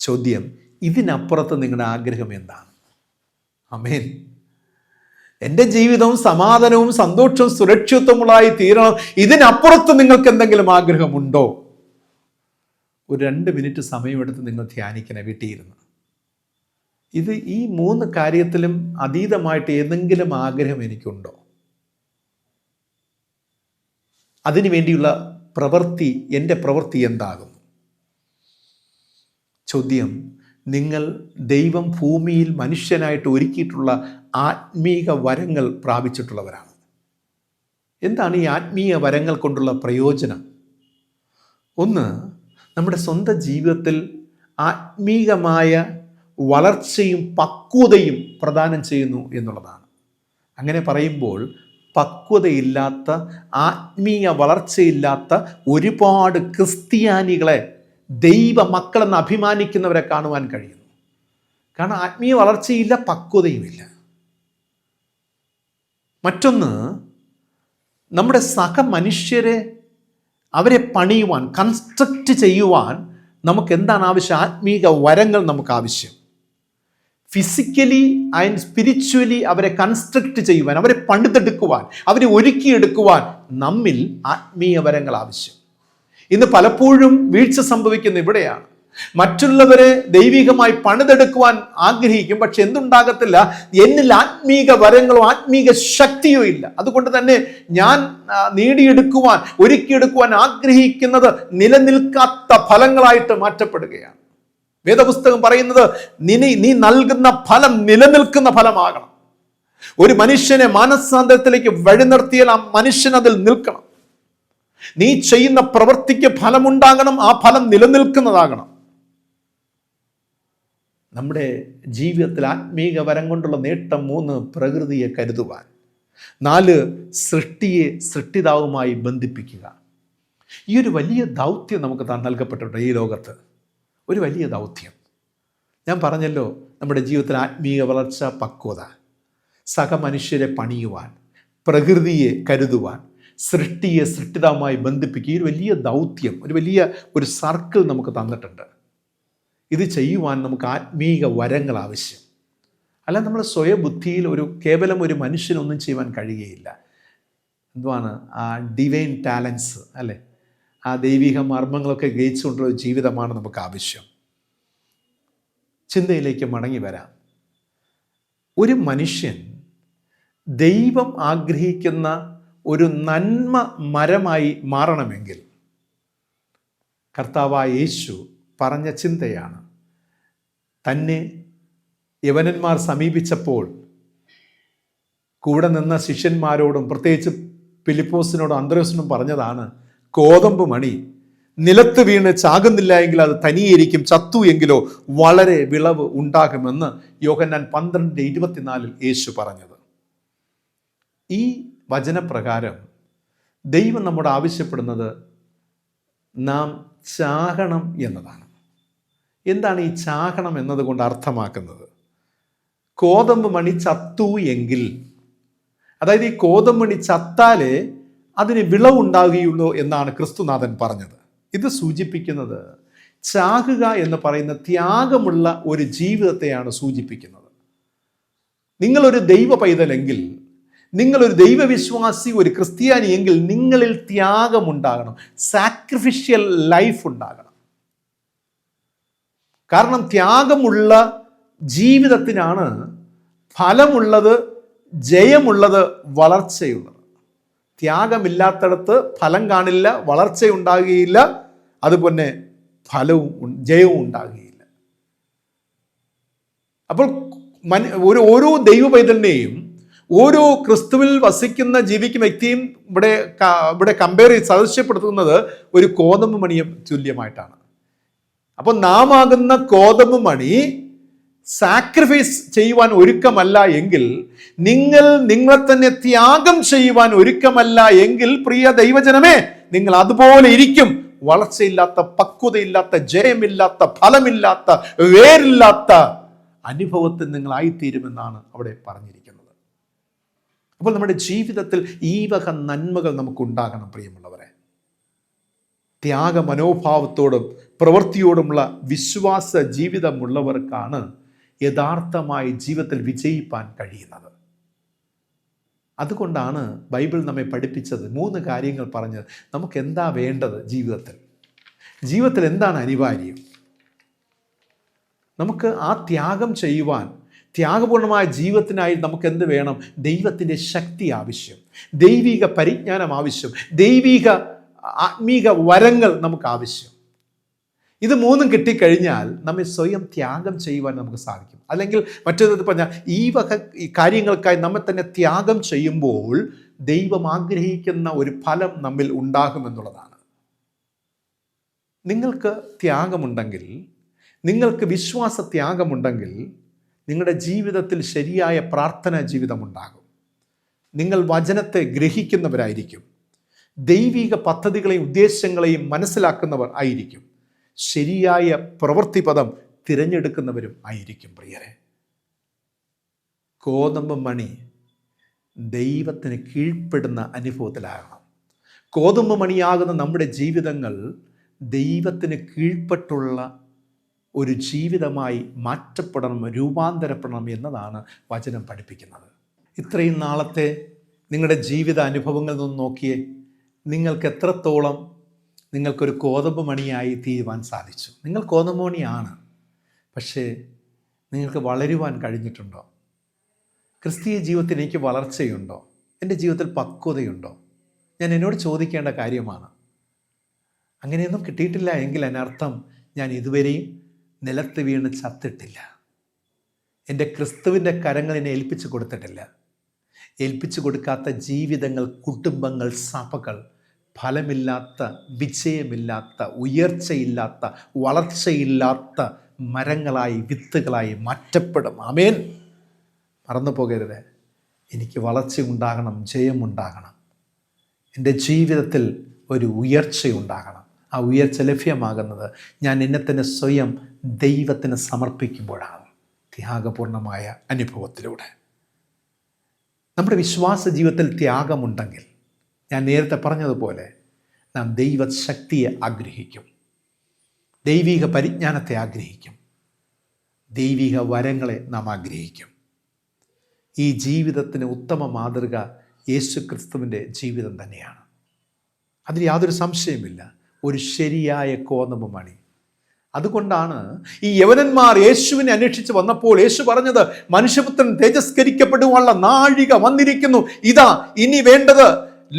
ചോദ്യം, ഇതിനപ്പുറത്ത് നിങ്ങളുടെ ആഗ്രഹം എന്താണ്? ആമേൻ. എൻ്റെ ജീവിതവും സമാധാനവും സന്തോഷവും സുരക്ഷിതത്വമുള്ളതായി തീരണം. ഇതിനപ്പുറത്ത് നിങ്ങൾക്ക് എന്തെങ്കിലും ആഗ്രഹമുണ്ടോ? ഒരു 2 മിനിറ്റ് സമയമെടുത്ത് നിങ്ങൾ ധ്യാനിക്കണേ വീട്ടിലിരുന്ന്. ഈ 3 കാര്യത്തിലും അതീതമായിട്ട് ഏതെങ്കിലും ആഗ്രഹം എനിക്കുണ്ടോ? അതിനു വേണ്ടിയുള്ള പ്രവൃത്തി, എൻ്റെ പ്രവൃത്തി എന്താകുന്നു? ചോദ്യം, നിങ്ങൾ ദൈവം ഭൂമിയിൽ മനുഷ്യനായിട്ട് ഒരുക്കിയിട്ടുള്ള ആത്മീക വരങ്ങൾ പ്രാപിച്ചിട്ടുള്ളവരാണ്. എന്താണ് ഈ ആത്മീയ വരങ്ങൾ കൊണ്ടുള്ള പ്രയോജനം? 1, നമ്മുടെ സ്വന്തം ജീവിതത്തിൽ ആത്മീകമായ വളർച്ചയും പക്വതയും പ്രദാനം ചെയ്യുന്നു എന്നുള്ളതാണ്. അങ്ങനെ പറയുമ്പോൾ പക്വതയില്ലാത്ത, ആത്മീയ വളർച്ചയില്ലാത്ത ഒരുപാട് ക്രിസ്ത്യാനികളെ ദൈവ മക്കളെന്ന് അഭിമാനിക്കുന്നവരെ കാണുവാൻ കഴിയുന്നു. കാരണം ആത്മീയ വളർച്ചയില്ല, പക്വതയുമില്ല. മറ്റൊന്ന്, നമ്മുടെ സഹമനുഷ്യരെ, അവരെ പണിയുവാൻ, കൺസ്ട്രക്റ്റ് ചെയ്യുവാൻ നമുക്ക് എന്താണ് ആവശ്യം? ആത്മീക വരങ്ങൾ നമുക്ക് ആവശ്യം. ഫിസിക്കലി ആൻഡ് സ്പിരിച്വലി അവരെ കൺസ്ട്രക്റ്റ് ചെയ്യുവാൻ, അവരെ പണിതെടുക്കുവാൻ, അവരെ ഒരുക്കിയെടുക്കുവാൻ നമ്മിൽ ആത്മീയ വരങ്ങൾ ആവശ്യം. ഇന്ന് പലപ്പോഴും വീഴ്ച സംഭവിക്കുന്ന ഇവിടെയാണ്. മറ്റുള്ളവരെ ദൈവികമായി പണിതെടുക്കുവാൻ ആഗ്രഹിക്കും, പക്ഷെ എന്തുണ്ടാകത്തില്ല? എന്നിൽ ആത്മീക വരങ്ങളോ ആത്മീക ശക്തിയോ ഇല്ല. അതുകൊണ്ട് തന്നെ ഞാൻ നേടിയെടുക്കുവാൻ, ഒരുക്കിയെടുക്കുവാൻ ആഗ്രഹിക്കുന്നത് നിലനിൽക്കാത്ത ഫലങ്ങളായിട്ട് മാറ്റപ്പെടുകയാണ്. വേദപുസ്തകം പറയുന്നത്, നീ നൽകുന്ന ഫലം നിലനിൽക്കുന്ന ഫലമാകണം. ഒരു മനുഷ്യനെ മാനസാന്തരത്തിലേക്ക് വഴി നിർത്തിയാൽ ആ മനുഷ്യൻ അതിൽ നിൽക്കണം. നീ ചെയ്യുന്ന പ്രവൃത്തിക്ക് ഫലമുണ്ടാകണം, ആ ഫലം നിലനിൽക്കുന്നതാകണം. നമ്മുടെ ജീവിതത്തിൽ ആത്മീക വരം കൊണ്ടുള്ള നേട്ടം 3, പ്രകൃതിയെ കരുതുവാൻ. 4, സൃഷ്ടിയെ സൃഷ്ടിതാവുമായി ബന്ധിപ്പിക്കുക. ഈ ഒരു വലിയ ദൗത്യം നമുക്ക് നൽകപ്പെട്ടിട്ടുണ്ട് ഈ ലോകത്ത്. ഒരു വലിയ ദൗത്യം. ഞാൻ പറഞ്ഞല്ലോ, നമ്മുടെ ജീവിതത്തിൽ ആത്മീയ വളർച്ച, പക്വത, സഹമനുഷ്യരെ പണിയുവാൻ, പ്രകൃതിയെ കരുതുവാൻ, സൃഷ്ടിയെ സൃഷ്ടിതാവുമായി ബന്ധിപ്പിക്കുക. ഈ ഒരു വലിയ ദൗത്യം, ഒരു സർക്കിൾ നമുക്ക് തന്നിട്ടുണ്ട്. ഇത് ചെയ്യുവാൻ നമുക്ക് ആത്മീക വരങ്ങൾ ആവശ്യം. അല്ല, നമ്മൾ സ്വയബുദ്ധിയിൽ കേവലം ഒരു മനുഷ്യനൊന്നും ചെയ്യുവാൻ കഴിയുകയില്ല. എന്തുവാണ് ആ ഡിവൈൻ ടാലൻസ് അല്ലേ? ആ ദൈവിക മർമ്മങ്ങളൊക്കെ ഗ്രഹിച്ചുകൊണ്ടുള്ള ജീവിതമാണ് നമുക്ക് ആവശ്യം. ചിന്തയിലേക്ക് മടങ്ങി വരാം. ഒരു മനുഷ്യൻ ദൈവം ആഗ്രഹിക്കുന്ന ഒരു നന്മ മരമായി മാറണമെങ്കിൽ കർത്താവായ യേശു പറഞ്ഞ ചിന്തയാണ്, തന്നെ യവനന്മാർ സമീപിച്ചപ്പോൾ കൂടെ നിന്ന ശിഷ്യന്മാരോടും പ്രത്യേകിച്ച് ഫിലിപ്പോസിനോടും അന്ത്രയോസിനോടും പറഞ്ഞതാണ്, കോതമ്പ് മണി നിലത്ത് വീണ് ചാകുന്നില്ല എങ്കിൽ അത് തനിയിരിക്കും, ചത്തു എങ്കിലോ വളരെ വിളവ് ഉണ്ടാകുമെന്ന് യോഹന്നാൻ 12:24 യേശു പറഞ്ഞത്. ഈ വചനപ്രകാരം ദൈവം നമ്മോട് ആവശ്യപ്പെടുന്നത് നാം ചാകണം എന്നതാണ്. എന്താണ് ഈ ചാകണം എന്നതുകൊണ്ട് അർത്ഥമാക്കുന്നത്? കോതമ്പ് മണി ചത്തു എങ്കിൽ, അതായത് ഈ കോതമ്പ് മണി ചത്താലേ അതിന് വിളവുണ്ടാകുകയുള്ളൂ എന്നാണ് ക്രിസ്തുനാഥൻ പറഞ്ഞത്. ഇത് സൂചിപ്പിക്കുന്നത് ചാകുക എന്ന് പറയുന്ന ത്യാഗമുള്ള ഒരു ജീവിതത്തെയാണ് സൂചിപ്പിക്കുന്നത്. നിങ്ങളൊരു ദൈവ പൈതലെങ്കിൽ, നിങ്ങളൊരു ദൈവവിശ്വാസി, ഒരു ക്രിസ്ത്യാനി എങ്കിൽ നിങ്ങളിൽ ത്യാഗമുണ്ടാകണം, സാക്രിഫിഷ്യൽ ലൈഫ് ഉണ്ടാകണം. കാരണം ത്യാഗമുള്ള ജീവിതത്തിനാണ് ഫലമുള്ളത്, ജയമുള്ളത്, വളർച്ചയുള്ളത്. ത്യാഗമില്ലാത്തടത്ത് ഫലം കാണില്ല, വളർച്ചയുണ്ടാകുകയില്ല, അതുപോലെ ഫലവും ജയവും ഉണ്ടാകുകയില്ല. അപ്പോൾ ഓരോ ദൈവ പൈതലിനെയും, ഓരോ ക്രിസ്തുവിൽ വസിക്കുന്ന ജീവിക്കുന്ന വ്യക്തിയും ഇവിടെ കമ്പയർ ചെയ്ത് സാദൃശ്യപ്പെടുത്തുന്നത് ഒരു കോതമ്പ് മണിയെ തുല്യമായിട്ടാണ്. അപ്പോൾ നാം ആകുന്ന കോതമ്പ് മണി സാക്രിഫൈസ് ചെയ്യുവാൻ ഒരുക്കമല്ല എങ്കിൽ, നിങ്ങളെ തന്നെ ത്യാഗം ചെയ്യുവാൻ ഒരുക്കമല്ല എങ്കിൽ, പ്രിയ ദൈവജനമേ, നിങ്ങൾ അതുപോലെ ഇരിക്കും. വളർച്ചയില്ലാത്ത, പക്വതയില്ലാത്ത, ജയമില്ലാത്ത, ഫലമില്ലാത്ത, വേരില്ലാത്ത അനുഭവത്തിൽ നിങ്ങളായിത്തീരുമെന്നാണ് അവിടെ പറഞ്ഞിരിക്കുന്നത്. അപ്പോൾ നമ്മുടെ ജീവിതത്തിൽ ഈ വക നന്മകൾ നമുക്കുണ്ടാകണം പ്രിയമുള്ളവരെ. ത്യാഗ മനോഭാവത്തോടും പ്രവൃത്തിയോടുമുള്ള വിശ്വാസ ജീവിതമുള്ളവർക്കാണ് യഥാർത്ഥമായി ജീവിതത്തിൽ വിജയിപ്പാൻ കഴിയുന്നത്. അതുകൊണ്ടാണ് ബൈബിൾ നമ്മെ പഠിപ്പിച്ചത് 3 കാര്യങ്ങൾ പറഞ്ഞത്. നമുക്ക് എന്താ വേണ്ടത് ജീവിതത്തിൽ എന്താണ് അനിവാര്യം? നമുക്ക് ആ ത്യാഗം ചെയ്യുവാൻ, ത്യാഗപൂർണമായ ജീവിതത്തിനായി നമുക്ക് എന്ത് വേണം? ദൈവത്തിൻ്റെ ശക്തി ആവശ്യം, ദൈവിക പരിജ്ഞാനം ആവശ്യം, ആത്മീക വരങ്ങൾ നമുക്ക് ആവശ്യം. ഇത് 3 കിട്ടിക്കഴിഞ്ഞാൽ നമ്മെ സ്വയം ത്യാഗം ചെയ്യുവാൻ നമുക്ക് സാധിക്കും. അല്ലെങ്കിൽ മറ്റൊരു പറഞ്ഞാൽ ഈ കാര്യങ്ങൾക്കായി നമ്മെ തന്നെ ത്യാഗം ചെയ്യുമ്പോൾ ദൈവം ആഗ്രഹിക്കുന്ന ഒരു ഫലം നമ്മിൽ ഉണ്ടാകുമെന്നുള്ളതാണ്. നിങ്ങൾക്ക് ത്യാഗമുണ്ടെങ്കിൽ, നിങ്ങൾക്ക് വിശ്വാസ ത്യാഗമുണ്ടെങ്കിൽ, നിങ്ങളുടെ ജീവിതത്തിൽ ശരിയായ പ്രാർത്ഥനാ ജീവിതമുണ്ടാകും. നിങ്ങൾ വചനത്തെ ഗ്രഹിക്കുന്നവരായിരിക്കും, ദൈവിക പദ്ധതികളെയും ഉദ്ദേശങ്ങളെയും മനസ്സിലാക്കുന്നവർ ആയിരിക്കും, ശരിയായ പ്രവൃത്തിപദം തിരഞ്ഞെടുക്കുന്നവരും ആയിരിക്കും. പ്രിയരെ, കോതമ്പ് മണി ദൈവത്തിന് കീഴ്പ്പെടുന്ന അനുഭവത്തിലാകണം. കോതമ്പ് മണിയാകുന്ന നമ്മുടെ ജീവിതങ്ങൾ ദൈവത്തിന് കീഴ്പ്പെട്ടുള്ള ഒരു ജീവിതമായി മാറ്റപ്പെടണം, രൂപാന്തരപ്പെടണം എന്നതാണ് വചനം പഠിപ്പിക്കുന്നത്. ഇത്രയും നാളത്തെ നിങ്ങളുടെ ജീവിത അനുഭവങ്ങളിൽ നിന്ന് നോക്കിയേ, നിങ്ങൾക്ക് എത്രത്തോളം നിങ്ങൾക്കൊരു കോതമ്പ് മണിയായി തീരുവാൻ സാധിച്ചു. നിങ്ങൾ കോതമ്പ് മണിയാണ്, പക്ഷേ നിങ്ങൾക്ക് വളരുവാൻ കഴിഞ്ഞിട്ടുണ്ടോ? ക്രിസ്തീയ ജീവിതത്തിൽ എനിക്ക് വളർച്ചയുണ്ടോ? എൻ്റെ ജീവിതത്തിൽ പക്വതയുണ്ടോ? ഞാൻ എന്നോട് ചോദിക്കേണ്ട കാര്യമാണ്. അങ്ങനെയൊന്നും കിട്ടിയിട്ടില്ല എങ്കിൽ അതിനർത്ഥം ഞാൻ ഇതുവരെയും നിലത്ത് വീണ് ചത്തിട്ടില്ല. എൻ്റെ ക്രിസ്തുവിൻ്റെ കരങ്ങൾ എന്നെ ഏൽപ്പിച്ചു കൊടുത്തിട്ടില്ല. ഏൽപ്പിച്ചു കൊടുക്കാത്ത ജീവിതങ്ങൾ, കുടുംബങ്ങൾ, സഭകൾ ഫലമില്ലാത്ത, വിജയമില്ലാത്ത, ഉയർച്ചയില്ലാത്ത, വളർച്ചയില്ലാത്ത മരങ്ങളായി, വിത്തുകളായി മാറ്റപ്പെടും. ആമേൻ. മറന്നു പോകരുത്. എനിക്ക് വളർച്ചയുണ്ടാകണം, ജയമുണ്ടാകണം, എൻ്റെ ജീവിതത്തിൽ ഒരു ഉയർച്ചയുണ്ടാകണം. ആ ഉയർച്ച ലഭ്യമാകുന്നത് ഞാൻ എന്നെ തന്നെ സ്വയം ദൈവത്തിന് സമർപ്പിക്കുമ്പോഴാണ്, ത്യാഗപൂർണമായ അനുഭവത്തിലൂടെ. നമ്മുടെ വിശ്വാസ ജീവിതത്തിൽ ത്യാഗമുണ്ടെങ്കിൽ, ഞാൻ നേരത്തെ പറഞ്ഞതുപോലെ, നാം ദൈവശക്തിയെ ആഗ്രഹിക്കും, ദൈവിക പരിജ്ഞാനത്തെ ആഗ്രഹിക്കും, ദൈവിക വരങ്ങളെ നാം ആഗ്രഹിക്കും. ഈ ജീവിതത്തിന് ഉത്തമ മാതൃക യേശുക്രിസ്തുവിൻ്റെ ജീവിതം തന്നെയാണ്. അതിൽ യാതൊരു സംശയമില്ല. ഒരു ശരിയായ കോതമ്പ് മണി. അതുകൊണ്ടാണ് ഈ യവനന്മാർ യേശുവിനെ അന്വേഷിച്ച് വന്നപ്പോൾ യേശു പറഞ്ഞത്, മനുഷ്യപുത്രൻ തേജസ്കരിക്കപ്പെടുവാനുള്ള നാഴിക വന്നിരിക്കുന്നു. ഇതാ ഇനി വേണ്ടത്.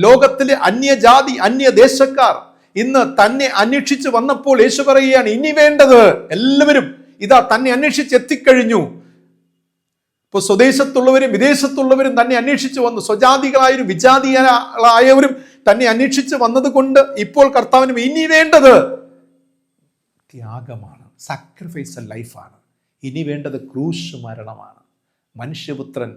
ലോകത്തിലെ അന്യജാതി, അന്യദേശക്കാർ ഇന്ന് തന്നെ അന്വേഷിച്ച് വന്നപ്പോൾ യേശു പറയുകയാണ്, ഇനി വേണ്ടത് എല്ലാവരും ഇതാ തന്നെ അന്വേഷിച്ച് എത്തിക്കഴിഞ്ഞു. ഇപ്പോൾ സ്വദേശത്തുള്ളവരും വിദേശത്തുള്ളവരും തന്നെ അന്വേഷിച്ച് വന്നു. സ്വജാതികളായവരും വിജാതികളായവരും തന്നെ അന്വേഷിച്ച് വന്നത് കൊണ്ട് ഇപ്പോൾ കർത്താവിനും ഇനി വേണ്ടത് ത്യാഗമാണ്, സാക്രിഫൈസ് ലൈഫാണ്. ഇനി വേണ്ടത് ക്രൂശ് മരണമാണ്. മനുഷ്യപുത്രൻ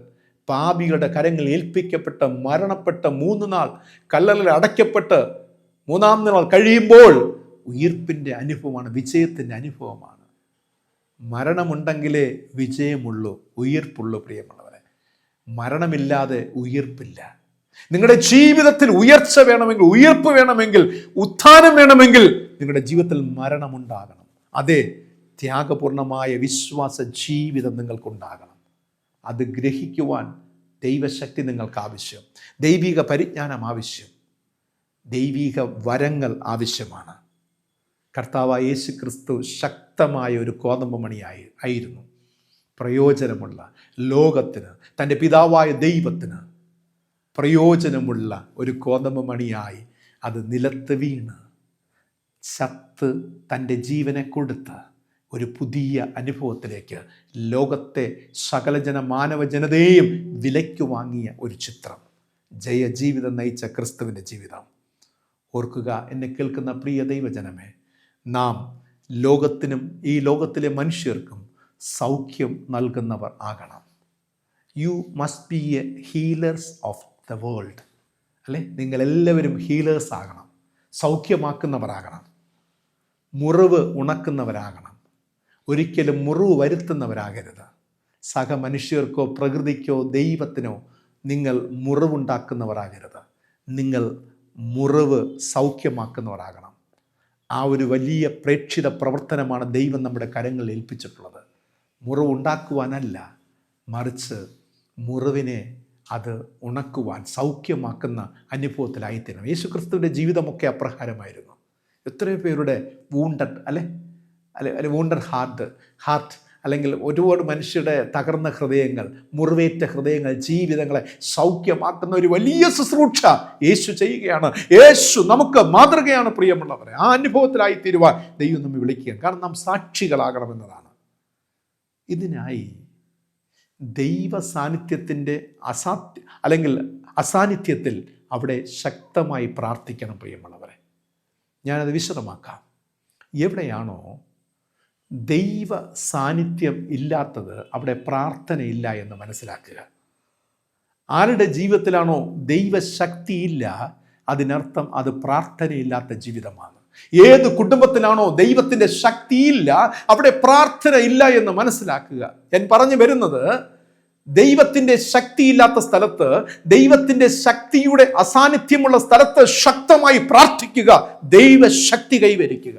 പാപികളുടെ കരങ്ങളിൽ ഏൽപ്പിക്കപ്പെട്ട് മരണപ്പെട്ട് 3 നാൾ കല്ലറയിൽ അടയ്ക്കപ്പെട്ട് 3-ാം നാൾ കഴിയുമ്പോൾ ഉയിർപ്പിൻ്റെ അനുഭവമാണ്, വിജയത്തിൻ്റെ അനുഭവമാണ്. മരണമുണ്ടെങ്കിലേ വിജയമുള്ളൂ, ഉയിർപ്പുള്ളൂ. പ്രിയമുള്ളവരെ, മരണമില്ലാതെ ഉയിർപ്പില്ല. നിങ്ങളുടെ ജീവിതത്തിൽ ഉയർച്ച വേണമെങ്കിൽ, ഉയർപ്പ് വേണമെങ്കിൽ, ഉത്ഥാനം വേണമെങ്കിൽ നിങ്ങളുടെ ജീവിതത്തിൽ മരണമുണ്ടാകണം. അതെ, ത്യാഗപൂർണമായ വിശ്വാസ ജീവിതം നിങ്ങൾക്കുണ്ടാകണം. അത് ഗ്രഹിക്കുവാൻ ദൈവശക്തി നിങ്ങൾക്ക് ആവശ്യം, ദൈവിക പരിജ്ഞാനം ആവശ്യം, ദൈവിക വരങ്ങൾ ആവശ്യമാണ്. കർത്താവായ യേശു ക്രിസ്തു ശക്തമായ ഒരു കോതമ്പ് മണിയായിരുന്നു. പ്രയോജനമുള്ള ലോകത്തിന്, തൻ്റെ പിതാവായ ദൈവത്തിന് പ്രയോജനമുള്ള ഒരു കോതമ്പ് മണിയായി അത് നിലത്ത് വീണ് ചത്ത് തൻ്റെ ജീവനെ കൊടുത്ത് ഒരു പുതിയ അനുഭവത്തിലേക്ക് ലോകത്തെ സകലജന മാനവജനതയെയും വിലയ്ക്ക് വാങ്ങിയ ഒരു ചിത്രം. ജയജീവിതം നയിച്ച ക്രിസ്തുവിൻ്റെ ജീവിതം ഓർക്കുക. എന്നെ കേൾക്കുന്ന പ്രിയ ദൈവജനമേ, നാം ലോകത്തിനും ഈ ലോകത്തിലെ മനുഷ്യർക്കും സൗഖ്യം നൽകുന്നവർ ആകണം. You must be A healers of the world. അല്ലേ, നിങ്ങളെല്ലാവരും ഹീലേഴ്സ് ആകണം, സൗഖ്യമാക്കുന്നവരാകണം, മുറിവ് ഉണക്കുന്നവരാകണം. ഒരിക്കലും മുറിവ് വരുത്തുന്നവരാകരുത്. സഹമനുഷ്യർക്കോ പ്രകൃതിക്കോ ദൈവത്തിനോ നിങ്ങൾ മുറിവുണ്ടാക്കുന്നവരാകരുത്. നിങ്ങൾ മുറിവ് സൗഖ്യമാക്കുന്നവരാകണം. ആ ഒരു വലിയ പ്രേക്ഷിത പ്രവർത്തനമാണ് ദൈവം നമ്മുടെ കരങ്ങളിൽ ഏൽപ്പിച്ചിട്ടുള്ളത്. മുറിവുണ്ടാക്കുവാനല്ല, മറിച്ച് മുറിവിനെ അത് ഉണക്കുവാൻ, സൗഖ്യമാക്കുന്ന അനുഭവത്തിലായിത്തീരണം. യേശു ക്രിസ്തുവിൻ്റെ ജീവിതമൊക്കെ അപ്രകാരമായിരുന്നു. എത്രയോ പേരുടെ വൂണ്ടഡ് ഹാർട്ട് അല്ലെങ്കിൽ ഒരുപാട് മനുഷ്യരുടെ തകർന്ന ഹൃദയങ്ങൾ, മുറിവേറ്റ ഹൃദയങ്ങൾ, ജീവിതങ്ങളെ സൗഖ്യമാക്കുന്ന ഒരു വലിയ ശുശ്രൂഷ യേശു ചെയ്യുകയാണ്. യേശു നമുക്ക് മാതൃകയാണ് പ്രിയമുള്ളവരെ. ആ അനുഭവത്തിലായിത്തീരുവാൻ ദൈവം നമ്മെ വിളിക്കുകയാണ്. കാരണം നാം സാക്ഷികളാകണമെന്നതാണ്. ഇതിനായി ദൈവ സാന്നിധ്യത്തിൻ്റെ അസാന്നിധ്യത്തിൽ അവിടെ ശക്തമായി പ്രാർത്ഥിക്കണം പ്രിയമുള്ളവരെ. ഞാനത് വിശദമാക്കാം. എവിടെയാണോ ദൈവ സാന്നിധ്യം ഇല്ലാത്തത് അവിടെ പ്രാർത്ഥനയില്ല എന്ന് മനസ്സിലാക്കുക. ആരുടെ ജീവിതത്തിലാണോ ദൈവശക്തിയില്ല, അതിനർത്ഥം അത് പ്രാർത്ഥനയില്ലാത്ത ജീവിതമാണ്. ഏത് കുടുംബത്തിലാണോ ദൈവത്തിൻ്റെ ശക്തിയില്ല, അവിടെ പ്രാർത്ഥന ഇല്ല എന്ന് മനസ്സിലാക്കുക. ഞാൻ പറഞ്ഞു വരുന്നത്, ദൈവത്തിൻ്റെ ശക്തിയില്ലാത്ത സ്ഥലത്ത്, ദൈവത്തിൻ്റെ ശക്തിയുടെ അസാന്നിധ്യമുള്ള സ്ഥലത്ത് ശക്തമായി പ്രാർത്ഥിക്കുക, ദൈവശക്തി കൈവരിക്കുക.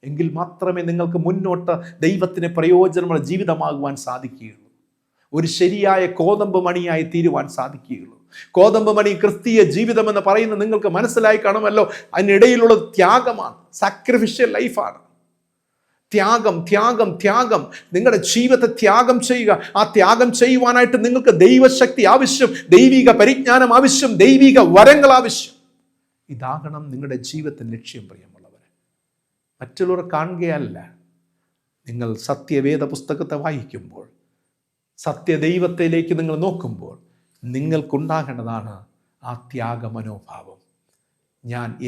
എങ്കിൽ മാത്രമേ നിങ്ങൾക്ക് മുന്നോട്ട് ദൈവത്തിന് പ്രയോജനമുള്ള ജീവിതമാകുവാൻ സാധിക്കുകയുള്ളൂ. ഒരു ശരിയായ കോതമ്പ് മണിയായി തീരുവാൻ സാധിക്കുകയുള്ളൂ. കോതമ്പ് മണി ക്രിസ്തീയ ജീവിതം എന്ന് പറയുന്നത് നിങ്ങൾക്ക് മനസ്സിലായി കാണുമല്ലോ. അതിനിടയിലുള്ള ത്യാഗമാണ്, സാക്രിഫിഷ്യൽ ലൈഫാണ്. ത്യാഗം ത്യാഗം ത്യാഗം. നിങ്ങളുടെ ജീവിതത്തെ ത്യാഗം ചെയ്യുക. ആ ത്യാഗം ചെയ്യുവാനായിട്ട് നിങ്ങൾക്ക് ദൈവശക്തി ആവശ്യം, ദൈവിക പരിജ്ഞാനം ആവശ്യം, ദൈവിക വരങ്ങൾ ആവശ്യം. ഇതാകണം നിങ്ങളുടെ ജീവിതത്തിൻ്റെ ലക്ഷ്യം പ്രിയമുള്ളവരെ. മറ്റുള്ളവർ കാണുകയല്ല. നിങ്ങൾ സത്യവേദ പുസ്തകത്തെ വായിക്കുമ്പോൾ, സത്യദൈവത്തിലേക്ക് നിങ്ങൾ നോക്കുമ്പോൾ നിങ്ങൾക്കുണ്ടാകേണ്ടതാണ് ആ ത്യാഗ മനോഭാവം.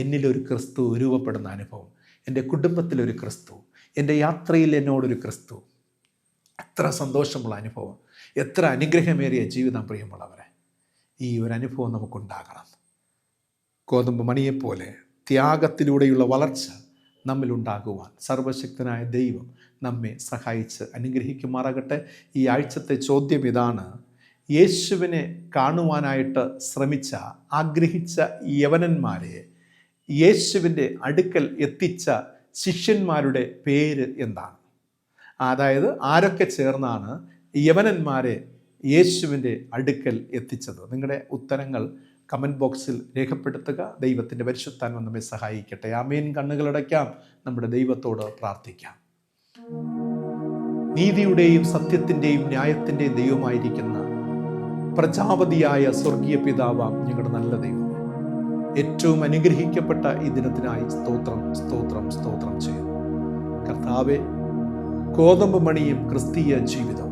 എന്നിലൊരു ക്രിസ്തു രൂപപ്പെടുന്ന അനുഭവം, എൻ്റെ കുടുംബത്തിലൊരു ക്രിസ്തു, എൻ്റെ യാത്രയിൽ എന്നോടൊരു ക്രിസ്തു. എത്ര സന്തോഷമുള്ള അനുഭവം, എത്ര അനുഗ്രഹമേറിയ ജീവിതം പ്രിയമുള്ളവരെ. ഈ ഒരു അനുഭവം നമുക്കുണ്ടാകണം. കോതമ്പ് മണിയെപ്പോലെ ത്യാഗത്തിലൂടെയുള്ള വളർച്ച നമ്മിലുണ്ടാകുവാൻ സർവശക്തനായ ദൈവം നമ്മെ സഹായിച്ച് അനുഗ്രഹിക്കുമാറാകട്ടെ. ഈ ആഴ്ചത്തെ ചോദ്യം ഇതാണ്: യേശുവിനെ കാണുവാനായിട്ട് ആഗ്രഹിച്ച യവനന്മാരെ യേശുവിൻ്റെ അടുക്കൽ എത്തിച്ച ശിഷ്യന്മാരുടെ പേര് എന്താണ്? അതായത് ആരൊക്കെ ചേർന്നാണ് യവനന്മാരെ യേശുവിൻ്റെ അടുക്കൽ എത്തിച്ചത്? നിങ്ങളുടെ ഉത്തരങ്ങൾ കമൻറ്റ് ബോക്സിൽ രേഖപ്പെടുത്തുക. ദൈവത്തിൻ്റെ പരിശുദ്ധാത്മ നമ്മെ സഹായിക്കട്ടെ. ആമേൻ. കണ്ണുകളടയ്ക്കാം, നമ്മുടെ ദൈവത്തോട് പ്രാർത്ഥിക്കാം. നീതിയുടെയും സത്യത്തിൻ്റെയും ന്യായത്തിൻ്റെയും ദൈവമായിരിക്കുന്ന പ്രജാപതിയായ സ്വർഗീയ പിതാവാം ഞങ്ങളുടെ നല്ല ദൈവം, ഏറ്റവും അനുഗ്രഹിക്കപ്പെട്ട ഈ ദിനത്തിനായി സ്തോത്രം സ്തോത്രം സ്തോത്രം ചെയ്യുന്നു. കർത്താവെ, കോതമ്പ് മണിയും ക്രിസ്തീയ ജീവിതവും.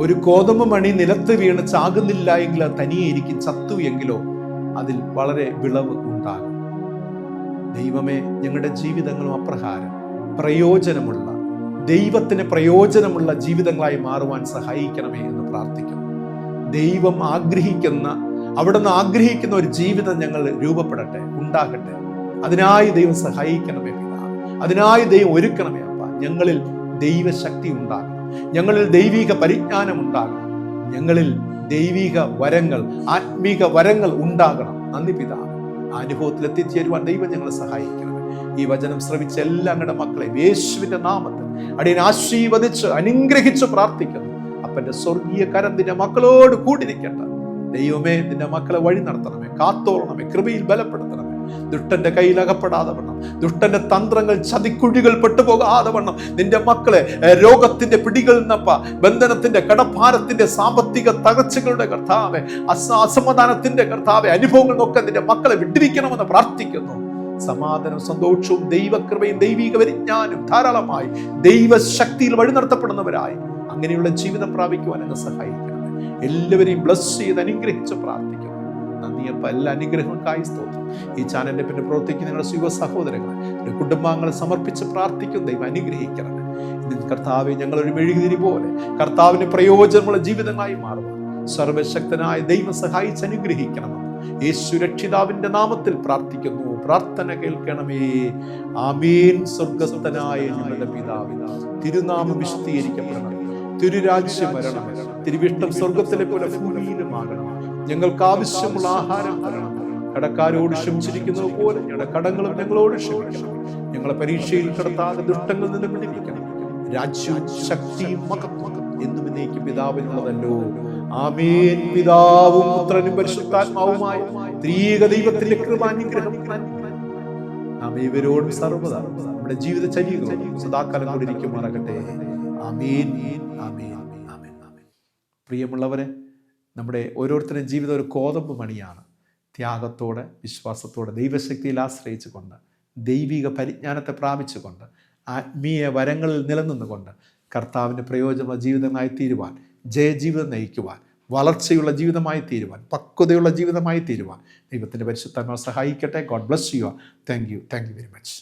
ഒരു കോതമ്പ് മണി നിലത്ത് വീണ് ചാകുന്നില്ല എങ്കിൽ അത് തനിയെ ഇരിക്കും, ചത്തു എങ്കിലോ അതിൽ വളരെ വിളവ് ഉണ്ടാകും. ദൈവമേ, ഞങ്ങളുടെ ജീവിതങ്ങളും അപ്രകാരം പ്രയോജനമുള്ള, ദൈവത്തിന് പ്രയോജനമുള്ള ജീവിതങ്ങളായി മാറുവാൻ സഹായിക്കണമേ എന്ന് പ്രാർത്ഥിക്കുന്നു. ദൈവം ആഗ്രഹിക്കുന്ന, അവിടുന്ന് ആഗ്രഹിക്കുന്ന ഒരു ജീവിതം ഞങ്ങൾ രൂപപ്പെടട്ടെ, ഉണ്ടാകട്ടെ. അതിനായി ദൈവം സഹായിക്കണമേ പിതാവേ, അതിനായി ദൈവം ഒരുക്കണമേ അപ്പ. ഞങ്ങളിൽ ദൈവശക്തി ഉണ്ടാകണം, ഞങ്ങളിൽ ദൈവിക പരിജ്ഞാനം ഉണ്ടാകണം, ഞങ്ങളിൽ ദൈവിക വരങ്ങൾ, ആത്മീക വരങ്ങൾ ഉണ്ടാകണം. നന്ദി പിതാവേ. ആ അനുഭവത്തിൽ എത്തിച്ചേരുവാൻ ദൈവം ഞങ്ങളെ സഹായിക്കണമേ. ഈ വചനം ശ്രവിച്ച എല്ലാ ഞങ്ങളുടെ മക്കളെ യേശുവിന്റെ നാമത്തിൽ അടിയൻ ആശീർവദിച്ച് അനുഗ്രഹിച്ച് പ്രാർത്ഥിക്കുന്നു. അപ്പന്റെ സ്വർഗീയ കരം നിന്റെ മക്കളോട് കൂടിയിരിക്കട്ടെ. ദൈവമേ, നിന്റെ മക്കളെ വഴി നടത്തണമേ, കാത്തോളണമേ, കൃപയിൽ ബലപ്പെടുത്തണമേ. ദുഷ്ടന്റെ കയ്യിൽ അകപ്പെടാതെ വണ്ണം, ദുഷ്ടന്റെ തന്ത്രങ്ങൾ, ചതിക്കുഴികൾ പെട്ടുപോകാതെ വണ്ണം നിന്റെ മക്കളെ രോഗത്തിന്റെ പിടികളിൽ നിന്നപ്പ, ബന്ധനത്തിന്റെ, കടഭാരത്തിന്റെ, സാമ്പത്തിക തകർച്ചകളുടെ കർത്താവെ, അസമാധാനത്തിന്റെ കർത്താവെ, അനുഭവങ്ങളിൽ നിന്നൊക്കെ നിന്റെ മക്കളെ വിട്ടിരിക്കണമെന്ന് പ്രാർത്ഥിക്കുന്നു. സമാധാനം, സന്തോഷവും, ദൈവകൃപയും ദൈവിക പരിജ്ഞാനവും ധാരാളമായി ദൈവശക്തിയിൽ വഴി നടത്തപ്പെടുന്നവരായി അങ്ങനെയുള്ള ജീവിതം പ്രാപിക്കുവാൻ എന്നെ സഹായിക്കണമേ. എല്ലാവരെയും ബ്ലസ് ചെയ്ത് അനുഗ്രഹിച്ച് പ്രാർത്ഥിക്കുന്നു. നന്ദിയപ്പ, എല്ലാ അനുഗ്രഹങ്ങൾക്കായി സ്തോത്രം. ഈ ചാനലിന്റെ പിന്നെ പ്രവർത്തിക്കുന്ന നിങ്ങളുടെ ശിവ സഹോദരങ്ങളെ, കുടുംബാംഗങ്ങളെ സമർപ്പിച്ച് പ്രാർത്ഥിക്കും. ദൈവം അനുഗ്രഹിക്കണമേ. കർത്താവെ, ഞങ്ങളൊരു മെഴുകുതിരി പോലെ കർത്താവിന് പ്രയോജനമുള്ള ജീവിതങ്ങളായി മാറുക സർവശക്തനായ ദൈവം സഹായിച്ച് അനുഗ്രഹിക്കണമെന്ന് യേശു രക്ഷിതാവിന്റെ നാമത്തിൽ പ്രാർത്ഥിക്കുന്നു. പ്രാർത്ഥന കേൾക്കണമേ. ആമേൻ. സ്വർഗസ്ഥനായ ഞങ്ങളുടെ പിതാവേ, തിരുനാമം വിശുദ്ധീകരിക്കപ്പെടണം, തിരുരാജ്യം വരണം, തിരുവിഷ്ടം സ്വർഗത്തിലെ പോലെ ഭൂമിയിലുമാകണം. ഞങ്ങൾക്ക് ആവശ്യമുള്ള ആഹാരം തരണം. കടക്കാരോട് ക്ഷമിച്ചിരിക്കുന്നത് പോലെ ഞങ്ങളുടെ കടങ്ങളും ഞങ്ങളോട് ക്ഷമിക്കണം. ഞങ്ങളെ പരീക്ഷയിൽ കിടത്താതെ ദുഷ്ടങ്ങളിൽ നിന്ന് വിടുവിക്കണം. രാജ്യവും ശക്തിയും മഹത്വം എന്നും എന്നേക്കും പിതാവിനുള്ളതല്ലോ. ആമേൻ. പിതാവും പുത്രനും പരിശുദ്ധാത്മാവുമായ ത്രിയേക ദൈവത്തിന്റെ കൃപാനുഗ്രഹം നാം ഇവരോടും സർവ്വദാ നമ്മുടെ ജീവിതചര്യകളോടും സദാകാലം കൊണ്ടിരിക്കുമാറാകട്ടെ. ആമേൻ, ആമേൻ, ആമേൻ, ആമേൻ. പ്രിയമുള്ളവരെ, നമ്മുടെ ഓരോരുത്തരുടെയും ജീവിതം ഒരു കോതമ്പ് മണിയാണ്. ത്യാഗത്തോടെ, വിശ്വാസത്തോടെ, ദൈവശക്തിയിൽ ആശ്രയിച്ചുകൊണ്ട്, ദൈവിക പരിജ്ഞാനത്തെ പ്രാപിച്ചുകൊണ്ട്, ആത്മീയ വരങ്ങളിൽ നിലനിന്നുകൊണ്ട് കർത്താവിൻ്റെ പ്രയോജനമുള്ള ജീവിതമായി തീരുവാൻ, ജയജീവിതം നയിക്കുവാൻ, വളർച്ചയുള്ള ജീവിതമായി തീരുവാൻ, പക്വതയുള്ള ജീവിതമായി തീരുവാൻ ദൈവത്തിൻ്റെ പരിശുദ്ധാത്മാവ് സഹായിക്കട്ടെ. God bless you. Thank you very much.